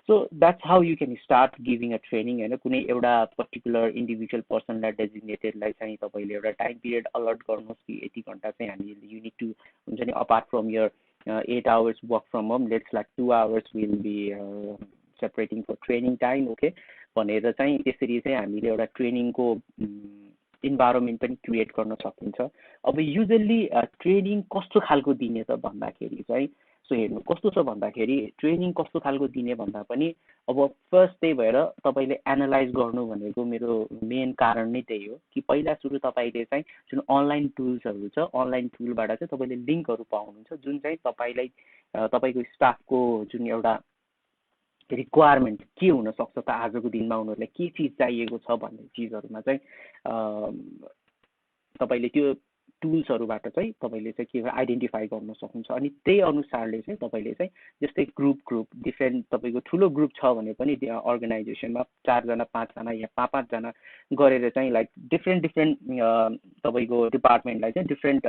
so that's how you can start giving a training होइन कुनै एउटा पर्टिकुलर इन्डिभिजुअल पर्सनलाई डेजिग्नेटेडलाई चाहिँ तपाईँले एउटा टाइम पिरियड अलर्ट गर्नुहोस् कि यति घन्टा चाहिँ हामीले युनिट टु हुन्छ नि apart from your 8 hours work from home, let's like 2 hours will be separating for training time, okay? भनेर चाहिँ त्यसरी चाहिँ हामीले एउटा ट्रेनिङको इन्भाइरोमेन्ट पनि क्रिएट गर्न सकिन्छ अब युजली ट्रेनिङ कस्तो खालको दिने त भन्दाखेरि चाहिँ सो हेर्नु कस्तो छ भन्दाखेरि ट्रेनिङ कस्तो खालको दिने भन्दा पनि अब फर्स्ट त्यही भएर तपाईँले एनालाइज गर्नु भनेको मेरो मेन कारण नै त्यही हो कि पहिला सुरु तपाईँले चाहिँ जुन अनलाइन टुल्सहरू छ अनलाइन टुलबाट चाहिँ तपाईँले लिङ्कहरू पाउनुहुन्छ जुन चाहिँ तपाईँलाई तपाईँको स्टाफको जुन एउटा रिक्वायरमेन्ट के हुनसक्छ त आजको दिनमा उनीहरूलाई के चिज चाहिएको छ भन्ने चिजहरूमा चाहिँ तपाईँले त्यो टुल्सहरूबाट चाहिँ तपाईँले चाहिँ के आइडेन्टिफाई गर्न सक्नुहुन्छ अनि त्यही अनुसारले चाहिँ तपाईँले चाहिँ जस्तै ग्रुप डिफ्रेन्ट तपाईँको ठुलो ग्रुप छ भने पनि त्यहाँ अर्गनाइजेसनमा 4 जना 5 जना या 5 जना गरेर चाहिँ लाइक डिफ्रेन्ट तपाईँको डिपार्टमेन्टलाई चाहिँ डिफ्रेन्ट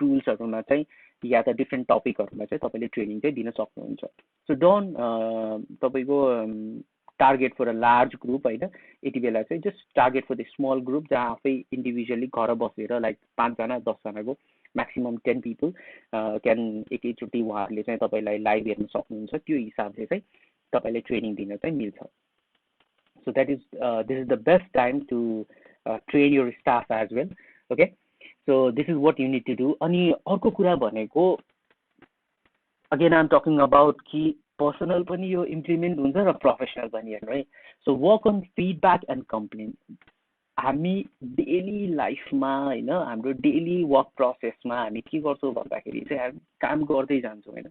टुल्सहरूमा चाहिँ या त डिफ्रेन्ट टपिकहरूमा चाहिँ तपाईँले ट्रेनिङ चाहिँ दिन सक्नुहुन्छ सो डोन्ट तपाईँको target for a large group होइन यति बेला चाहिँ just target for the small group जहाँ आफै इन्डिभिजुअली घर बसेर लाइक 5 जना 10 जनाको म्याक्सिमम 10 पिपल क्यान एकैचोटि उहाँहरूले चाहिँ तपाईँलाई लाइभ हेर्न सक्नुहुन्छ त्यो हिसाबले चाहिँ तपाईँले ट्रेनिङ दिन चाहिँ मिल्छ so that is this is the best time to train your staff as well okay so this is what you need to do अनि अर्को कुरा भनेको again I am talking about कि पर्सनल पनि यो इम्प्लिमेन्ट हुन्छ र प्रोफेसनल पनि हेर्नु है so work on feedback and complain हामी डेली लाइफमा होइन हाम्रो डेली वर्क प्रोसेसमा हामी के गर्छौँ भन्दाखेरि चाहिँ हामी काम गर्दै जान्छौँ होइन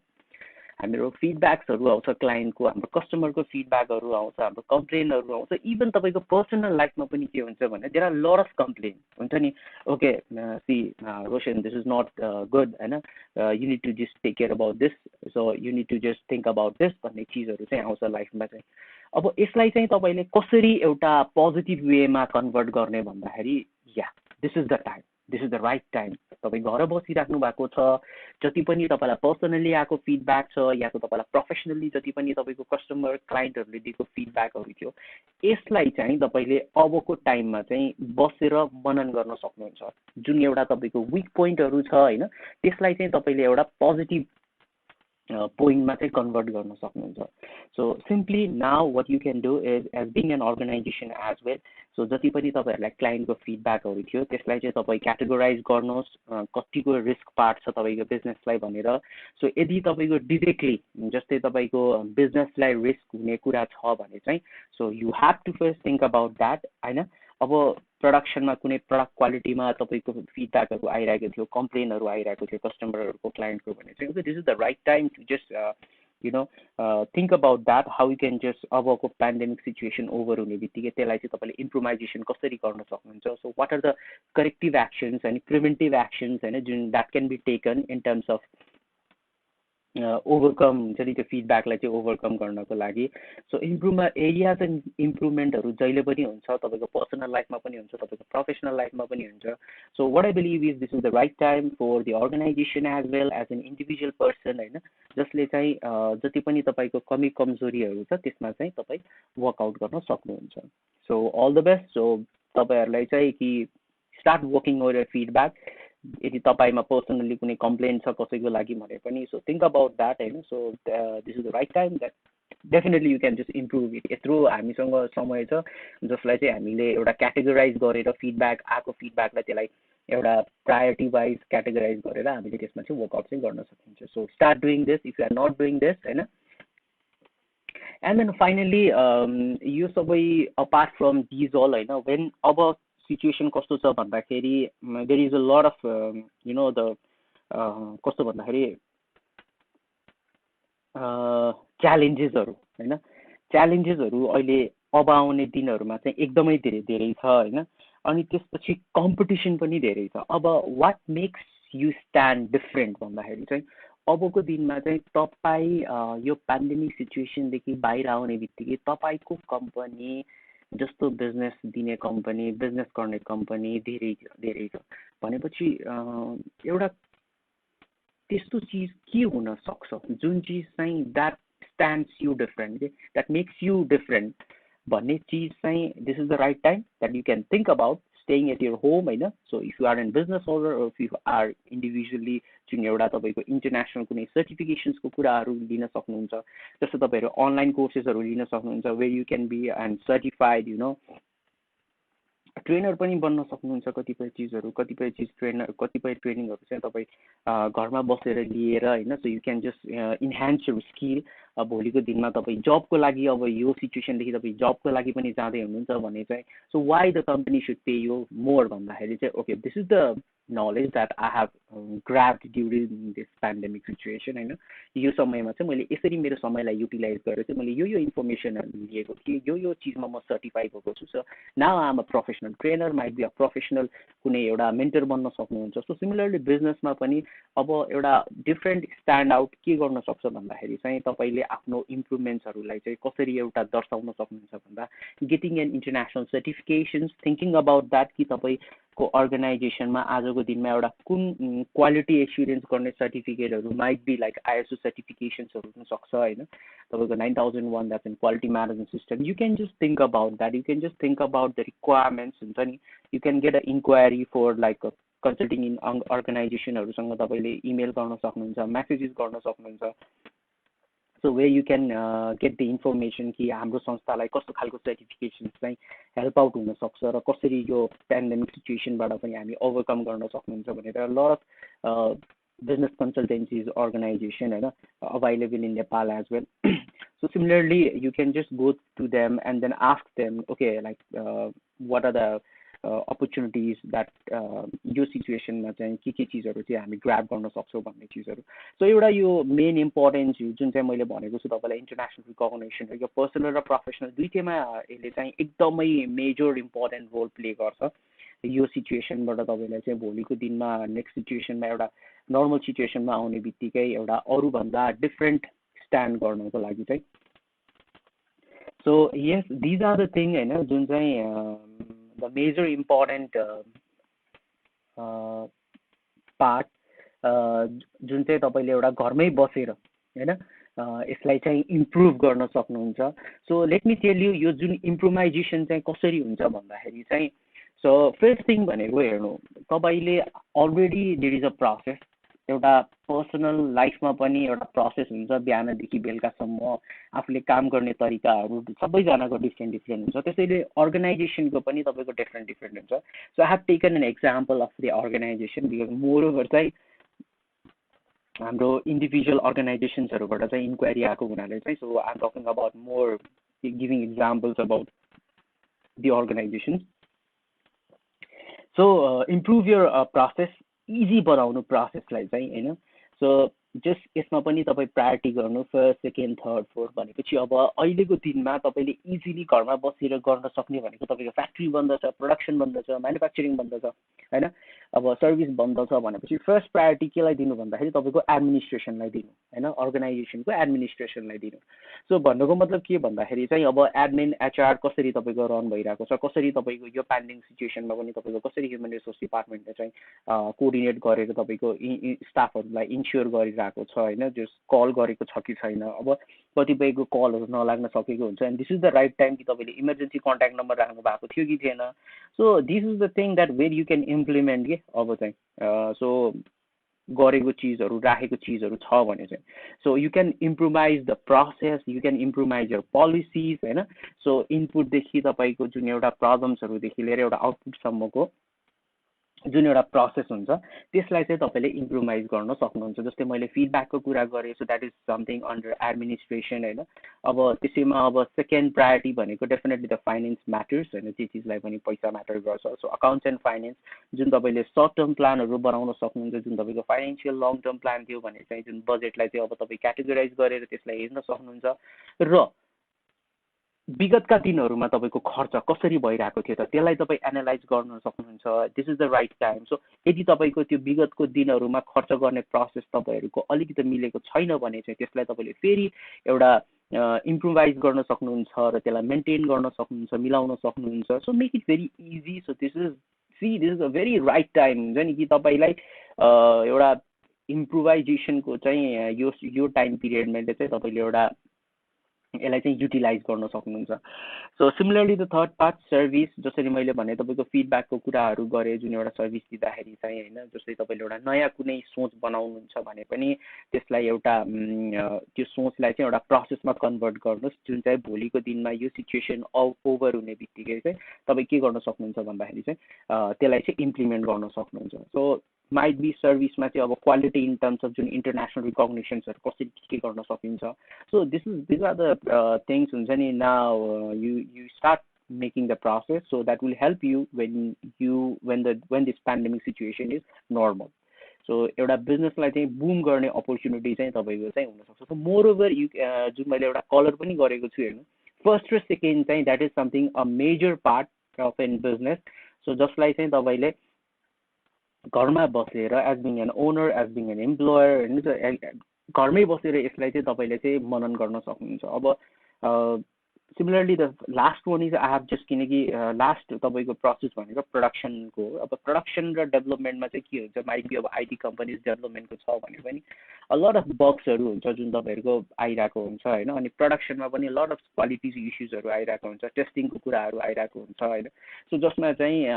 हाम्रो फिडब्याक्सहरू आउँछ क्लाइन्टको हाम्रो कस्टमरको फिडब्याकहरू आउँछ हाम्रो कम्प्लेनहरू आउँछ इभन तपाईँको पर्सनल लाइफमा पनि के हुन्छ भने there are lot of complain हुन्छ नि okay see Roshan this is not good होइन you need to just take care about this so you need to just think about this भन्ने चिजहरू चाहिँ आउँछ लाइफमा चाहिँ अब यसलाई चाहिँ तपाईँले कसरी एउटा पोजिटिभ वेमा कन्भर्ट गर्ने भन्दाखेरि या this is the time this is the right time तपाईँ घर बसिराख्नु भएको छ जति पनि तपाईँलाई पर्सनल्ली आएको फिडब्याक छ या त तपाईँलाई प्रोफेसनल्ली जति पनि तपाईँको कस्टमर क्लाइन्टहरूले दिएको फिडब्याकहरू थियो यसलाई चाहिँ तपाईँले अबको टाइममा चाहिँ बसेर मनन गर्न सक्नुहुन्छ जुन एउटा तपाईँको विक पोइन्टहरू छ होइन त्यसलाई चाहिँ तपाईँले एउटा पोजिटिभ पोइन्टमा चाहिँ कन्भर्ट गर्न सक्नुहुन्छ so simply now what you can do is as being an organisation as well so जति पनि तपाईँहरूलाई क्लाइन्टको फिडब्याकहरू थियो त्यसलाई चाहिँ तपाईँ क्याटेगोराइज गर्नुहोस् कतिको रिस्क पार्ट छ तपाईँको बिजनेसलाई भनेर सो यदि तपाईँको डिरेक्टली जस्तै तपाईँको बिजनेसलाई रिस्क हुने कुरा छ भने चाहिँ so you have to first think about that होइन अब प्रडक्सनमा कुनै प्रडक्ट क्वालिटीमा तपाईँको फिडब्याकहरू आइरहेको थियो कम्प्लेनहरू आइरहेको थियो कस्टमरहरूको क्लाइन्टको भने चाहिँ this is the right time to just you know think about that how you can just अबको पेन्डेमिक सिचुएसन ओभर हुने बित्तिकै त्यसलाई चाहिँ तपाईँले इम्प्रोभाइजेसन कसरी गर्न सक्नुहुन्छ so what are the corrective actions अनि प्रिभेन्टिभ एक्सन्स होइन जुन that can be taken in terms of overcome हुन्छ नि त्यो फिडब्याकलाई चाहिँ ओभरकम गर्नको लागि सो एरियाज एन्ड इम्प्रुभमेन्टहरू जहिले पनि हुन्छ तपाईँको पर्सनल लाइफमा पनि हुन्छ तपाईँको प्रोफेसनल लाइफमा पनि हुन्छ so what I believe is this is the right time for the organisation as well as an individual person होइन जसले चाहिँ जति पनि तपाईँको कमी कमजोरीहरू छ त्यसमा चाहिँ तपाईँ वर्कआउट गर्न सक्नुहुन्छ so all the best so तपाईँहरूलाई चाहिँ कि स्टार्ट वर्किङ ओभर फिडब्याक यदि तपाईँमा पर्सनल्ली कुनै कम्प्लेन छ कसैको लागि भने पनि सो थिङ्क अबाउट द्याट होइन so this is the right time that definitely you can just improve it यत्रो हामीसँग समय छ जसलाई चाहिँ हामीले एउटा क्याटेगोराइज गरेर फिडब्याक आएको फिडब्याकलाई त्यसलाई एउटा प्रायोरिटी वाइज क्याटेगोराइज गरेर हामीले त्यसमा चाहिँ वर्कआउट चाहिँ गर्न सकिन्छ so start doing this if you are not doing this होइन एन्ड देन फाइनली यो सबै अपार्ट फ्रम दिज अल होइन वेन अब सिचुएसन कस्तो छ भन्दाखेरि there is a lot of you know the कस्तो भन्दाखेरि च्यालेन्जेसहरू होइन, च्यालेन्जेसहरू अहिले अब आउने दिनहरूमा चाहिँ एकदमै धेरै धेरै छ होइन। अनि त्यसपछि कम्पिटिसन पनि धेरै छ। अब what makes you stand different भन्दाखेरि चाहिँ अबको दिनमा चाहिँ तपाईँ यो पेन्डेमिक सिचुएसनदेखि बाहिर आउने बित्तिकै तपाईँको कम्पनी जस्तो बिजनेस दिने कम्पनी, बिजनेस गर्ने कम्पनी धेरै धेरै छ भनेपछि एउटा त्यस्तो चिज के हुन सक्छ जुन चिज चाहिँ द्याट स्ट्यान्ड्स यु डिफरेन्ट के, द्याट मेक्स यु डिफरेन्ट भन्ने चिज चाहिँ this is the right time that you can think about staying at your home होइन। So if you are an business owner, if you are individually जुन एउटा तपाईँको international कुनै सर्टिफिकेसन्सको कुराहरू लिन सक्नुहुन्छ, जस्तो तपाईँहरू अनलाइन कोर्सेसहरू लिन सक्नुहुन्छ where you can be and certified you know trainer पनि बन्न सक्नुहुन्छ। कतिपय चिजहरू, कतिपय चिज ट्रेनर, कतिपय ट्रेनिङहरू चाहिँ तपाईँ घरमा बसेर लिएर होइन। So you can just enhance your skill. भोलिको दिनमा तपाईँ जबको लागि अब यो सिचुएसनदेखि तपाईँ जबको लागि पनि जाँदै हुनुहुन्छ भने चाहिँ so why the company should pay you more भन्दाखेरि चाहिँ okay this is the knowledge that I have grabbed during this pandemic situation होइन। यो समयमा चाहिँ मैले यसरी मेरो समयलाई युटिलाइज गरेर चाहिँ मैले यो इन्फर्मेसनहरू लिएको थिएँ, यो चिजमा म सर्टिफाई भएको छु। So now I am a professional trainer, might be a professional कुनै एउटा मेन्टर बन्न सक्नुहुन्छ। सो सिमिलरली बिजनेसमा पनि अब एउटा डिफ्रेन्ट स्ट्यान्ड आउट के गर्न सक्छ भन्दाखेरि चाहिँ तपाईँले आफ्नो इम्प्रुभमेन्ट्सहरूलाई चाहिँ कसरी एउटा दर्शाउन सक्नुहुन्छ भन्दा getting an international certifications, thinking about that कि तपाईँको अर्गनाइजेसनमा आजको दिनमा एउटा कुन क्वालिटी एक्सपिरियन्स गर्ने सर्टिफिकेटहरू माइट बी लाइक आइएसओ सर्टिफिकेसन्सहरू हुनसक्छ होइन। तपाईँको 9001 that's in quality management system. You can just think about that, you can just think about the requirements हुन्छ नि। You can get a inquiry for like consulting in अर्गनाइजेसनहरूसँग तपाईँले email गर्न सक्नुहुन्छ, मेसेजेस गर्न सक्नुहुन्छ। So way you can get the information कि हाम्रो संस्थालाई कस्तो खालको सर्टिफिकेसन चाहिँ हेल्प आउट हुनसक्छ र कसरी यो पेन्डेमिक सिचुएसनबाट पनि हामी ओभरकम गर्न सक्नुहुन्छ भनेर lot of business consultancies organization होइन available in Nepal as well. So similarly you can just go to them and then ask them okay like what are the opportunities that यो सिचुएसनमा चाहिँ के चिजहरू चाहिँ हामी ग्राब गर्न सक्छौँ भन्ने चिजहरू। सो एउटा यो मेन इम्पोर्टेन्स जुन चाहिँ मैले भनेको छु तपाईँलाई इन्टरनेसनल रिकग्नेसन यो पर्सनल र प्रोफेसनल दुईटैमा यसले चाहिँ एकदमै मेजर इम्पोर्टेन्ट रोल प्ले गर्छ। यो सिचुएसनबाट तपाईँलाई चाहिँ भोलिको दिनमा नेक्स्ट सिचुएसनमा एउटा नर्मल सिचुएसनमा आउने बित्तिकै एउटा अरूभन्दा डिफ्रेन्ट स्ट्यान्ड गर्नको लागि चाहिँ। So yes these are the thing होइन जुन चाहिँ द मेजर इम्पोर्टेन्ट पार्ट जुन चाहिँ तपाईँले एउटा घरमै बसेर होइन यसलाई चाहिँ इम्प्रुभ गर्न सक्नुहुन्छ। So let me tell you यो जुन इम्प्रुभाइजेसन चाहिँ कसरी हुन्छ भन्दाखेरि चाहिँ सो फर्स्ट थिङ भनेको हेर्नु तपाईँले already there is a process. एउटा पर्सनल लाइफमा पनि एउटा प्रोसेस हुन्छ, बिहानदेखि बेलुकासम्म आफूले काम गर्ने तरिकाहरू सबैजनाको डिफ्रेन्ट हुन्छ, त्यसैले अर्गनाइजेसनको पनि तपाईँको डिफ्रेन्ट हुन्छ। So I have taken an example of the organisation because moreover चाहिँ हाम्रो इन्डिभिजुअल अर्गनाइजेसन्सहरूबाट चाहिँ इन्क्वायरी आएको हुनाले चाहिँ so I am talking about more giving examples about the organisation. So improve your process, easy बनाउनु प्रोसेसलाई चाहिँ होइन। सो जस्ट यसमा पनि तपाईँ प्रायोरिटी गर्नु फर्स्ट सेकेन्ड थर्ड फोर्थ भनेपछि अब अहिलेको दिनमा तपाईँले इजिली घरमा बसेर गर्न सक्ने भनेको तपाईँको फ्याक्ट्री बन्द छ, प्रोडक्सन बन्द छ, म्यानुफ्याक्चरिङ बन्द छ होइन, अब सर्भिस बन्द छ भनेपछि फर्स्ट प्रायोरिटी केलाई दिनु भन्दाखेरि तपाईँको एडमिनिस्ट्रेसनलाई दिनु होइन, अर्गनाइजेसनको एडमिनिस्ट्रेसनलाई दिनु। सो भन्नुको मतलब के भन्दाखेरि चाहिँ अब एडमिन एचआर कसरी तपाईँको रन भइरहेको छ, कसरी तपाईँको यो पेन्डिङ सिचुएसनमा पनि तपाईँको कसरी ह्युमन रिसोर्स डिपार्टमेन्टले चाहिँ कोअर्डिनेट गरेर तपाईँको स्टाफहरूलाई इन्स्योर गरिरहेको छ होइन, जो कल गरेको छ कि छैन। अब कतिपयको कलहरू नलाग्न सकेको हुन्छ and this is the right time कि तपाईँले इमर्जेन्सी कन्ट्याक्ट नम्बर राख्नु भएको थियो कि थिएन। So this is the thing that where you can implement के अब चाहिँ सो गरेको चिजहरू राखेको चिजहरू छ भने चाहिँ so you can improvise the process, you can improvise your policies होइन। सो इनपुटदेखि तपाईँको जुन एउटा प्रब्लम्सहरूदेखि लिएर एउटा आउटपुटसम्मको जुन एउटा प्रोसेस हुन्छ त्यसलाई चाहिँ तपाईँले इम्प्रुभाइज गर्न सक्नुहुन्छ। जस्तै मैले फिडब्याकको कुरा गरेँ, so that is something under administration होइन। अब त्यसैमा अब सेकेन्ड प्रायोरिटी भनेको डेफिनेटली द फाइनेन्स म्याटर्स होइन, त्यो चिजलाई पनि पैसा म्याटर गर्छ। सो अकाउन्ट्स एन्ड फाइनेन्स जुन तपाईँले सर्ट टर्म प्लानहरू बनाउन सक्नुहुन्छ, जुन तपाईँको फाइनेन्सियल लङ टर्म प्लान थियो भने चाहिँ जुन बजेटलाई चाहिँ अब तपाईँ क्याटेगोराइज गरेर त्यसलाई हेर्न सक्नुहुन्छ र विगतका दिनहरूमा तपाईँको खर्च कसरी भइरहेको थियो त त्यसलाई तपाईँ एनालाइज गर्न सक्नुहुन्छ। This is the right time. So यदि तपाईँको त्यो विगतको दिनहरूमा खर्च गर्ने प्रोसेस तपाईँहरूको अलिकति मिलेको छैन भने चाहिँ त्यसलाई तपाईँले फेरि एउटा इम्प्रुभाइज गर्न सक्नुहुन्छ र त्यसलाई मेन्टेन गर्न सक्नुहुन्छ, मिलाउन सक्नुहुन्छ। So make it very easy. So this is a very right time हुन्छ नि कि तपाईँलाई एउटा इम्प्रुभाइजेसनको चाहिँ यो टाइम पिरियडमा चाहिँ तपाईँले एउटा यसलाई चाहिँ युटिलाइज गर्न सक्नुहुन्छ। So similarly the third part service, जसरी मैले भने तपाईँको फिडब्याकको कुराहरू गरेँ जुन एउटा सर्भिस दिँदाखेरि चाहिँ होइन, जस्तै तपाईँले एउटा नयाँ कुनै सोच बनाउनुहुन्छ भने पनि त्यसलाई एउटा त्यो सोचलाई चाहिँ एउटा प्रोसेसमा कन्भर्ट गर्नुहोस्, जुन चाहिँ भोलिको दिनमा यो सिचुएसन ओभर हुने बित्तिकै चाहिँ तपाईँ के गर्न सक्नुहुन्छ भन्दाखेरि चाहिँ त्यसलाई चाहिँ इम्प्लिमेन्ट गर्न सक्नुहुन्छ। सो माइट बी सर्भिसमा चाहिँ अब क्वालिटी इन टर्म्स अफ जुन इन्टरनेसनल रिकग्निसन्सहरू कसरी के गर्न सकिन्छ। So these are the things now you start making the process, so that will help you when this pandemic situation is normal. So एउटा बिजनेसलाई चाहिँ boom गर्ने अपर्च्युनिटी चाहिँ तपाईँको चाहिँ हुनसक्छ। सो मोर ओभर जुन मैले एउटा कलर पनि गरेको छु हेर्नु, फर्स्ट र सेकेन्ड चाहिँ that is something a major part of an business. So जसलाई चाहिँ तपाईँले घरमा बसेर as being an owner, as being an employer होइन, घरमै बसेर यसलाई चाहिँ तपाईँले चाहिँ मनन गर्न सक्नुहुन्छ। अब similarly the last one is I have just, किनकि लास्ट तपाईँको प्रोसेस भनेको प्रोडक्सनको। अब प्रडक्सन र डेभलपमेन्टमा चाहिँ के हुन्छ, माइट बी अब आइटी कम्पनीज डेभलपमेन्टको छ भने पनि अ लट अफ बग्सहरू हुन्छ जुन तपाईँहरूको आइरहेको हुन्छ होइन, अनि प्रडक्सनमा पनि लट अफ क्वालिटिज इस्युजहरू आइरहेको हुन्छ, टेस्टिङको कुराहरू आइरहेको हुन्छ होइन। सो जसमा चाहिँ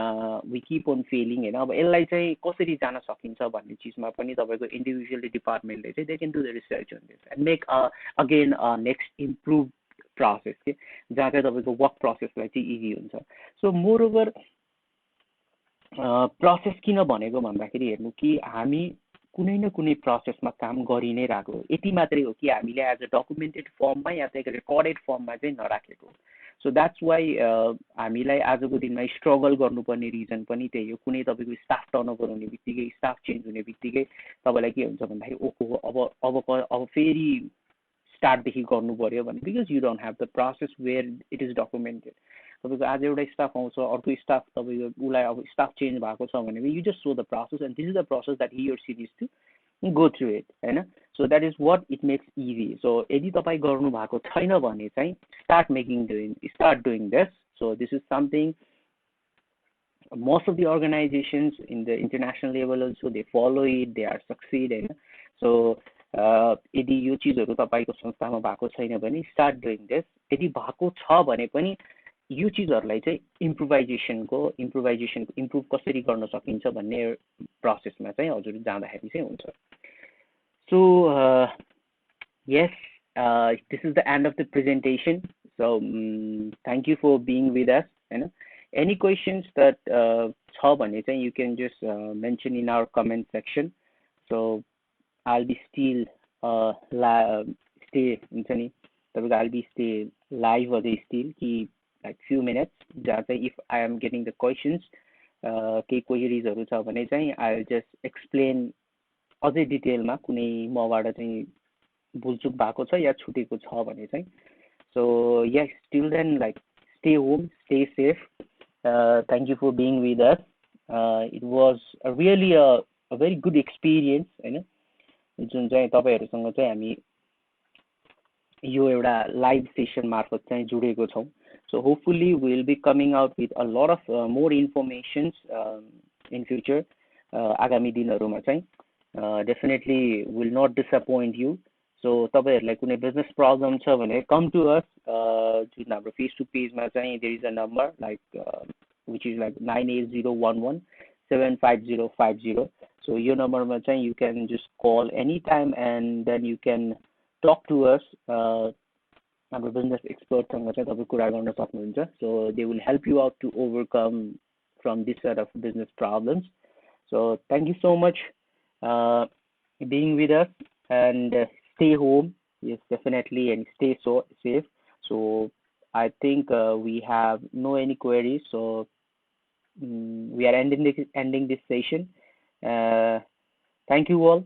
वी किप अन फेलिङ होइन। अब यसलाई चाहिँ कसरी जान सकिन्छ भन्ने चिजमा पनि तपाईँको इन्डिभिजुअली डिपार्टमेन्टले चाहिँ they can do the research on this and make again next improve process के, जहाँ चाहिँ तपाईँको वर्क प्रोसेसलाई चाहिँ इजी हुन्छ। सो मोर ओभर प्रोसेस किन भनेको भन्दाखेरि हेर्नु कि हामी कुनै न कुनै प्रोसेसमा काम गरि नै रहेको, यति मात्रै हो कि हामीले एज अ डकुमेन्टेड फर्ममा या त रेकर्डेड फर्ममा चाहिँ नराखेको। सो द्याट्स वाइ हामीलाई आजको दिनमा स्ट्रगल गर्नुपर्ने रिजन पनि त्यही हो। कुनै तपाईँको स्टाफ टर्नओभर हुने बित्तिकै, स्टाफ चेन्ज हुने बित्तिकै तपाईँलाई के हुन्छ भन्दाखेरि ओहो अब फेरि स्टार्टदेखि गर्नु पऱ्यो भने, because you don't have the process where it is documented. तपाईँको आज एउटा स्टाफ आउँछ, अर्को स्टाफ तपाईँको उसलाई अब स्टाफ चेन्ज भएको छ भने you just show the process and this is the process that he or she needs to go through it होइन। So that is what it makes easy. So यदि तपाईँ गर्नु भएको छैन भने चाहिँ start doing this. So this is something most of the organizations in the international level also they follow it, they are succeed होइन। So यदि यो चिजहरू तपाईँको संस्थामा भएको छैन भने स्टार्ट डुइङ दिस। यदि भएको छ भने पनि यो चिजहरूलाई चाहिँ इम्प्रुभ कसरी गर्न सकिन्छ भन्ने प्रोसेसमा चाहिँ हजुर जाँदाखेरि चाहिँ हुन्छ। So yes, this is the end of the presentation. So thank you for being with us. Any questions that you can just mention in our comment section. So I'll be still stay live or still keep like few minutes. If I am getting the questions, queries I'll just explain अझै डिटेलमा कुनै मबाट चाहिँ भुलचुक भएको छ या छुटेको छ भने चाहिँ। So yes, till then like stay home, stay safe. Thank you for being with us. It was really a very good experience होइन, जुन चाहिँ तपाईँहरूसँग चाहिँ हामी यो एउटा लाइभ सेसन मार्फत चाहिँ जुडेको छौँ। So hopefully we will be coming out with a lot of more informations in future. आगामी दिनहरूमा चाहिँ definitely will not disappoint you. So तपाईहरुलाई कुनै बिजनेस प्रब्लम छ भने come to us. जुन हाम्रो फेसबुक पेजमा चाहिँ there is a number like which is like 9801175050. So यो नम्बरमा चाहिँ you can just call anytime and then you can talk to us. हाम्रो बिजनेस एक्सपर्टसँग चाहिँ तपाईं कुरा गर्न सक्नुहुन्छ. So they will help you out to overcome from this sort of business problems. So thank you so much uh, being with us, and stay home. Yes, definitely, and stay so safe. So I think we have no any queries. So we are ending this session. Uh, Thank you all.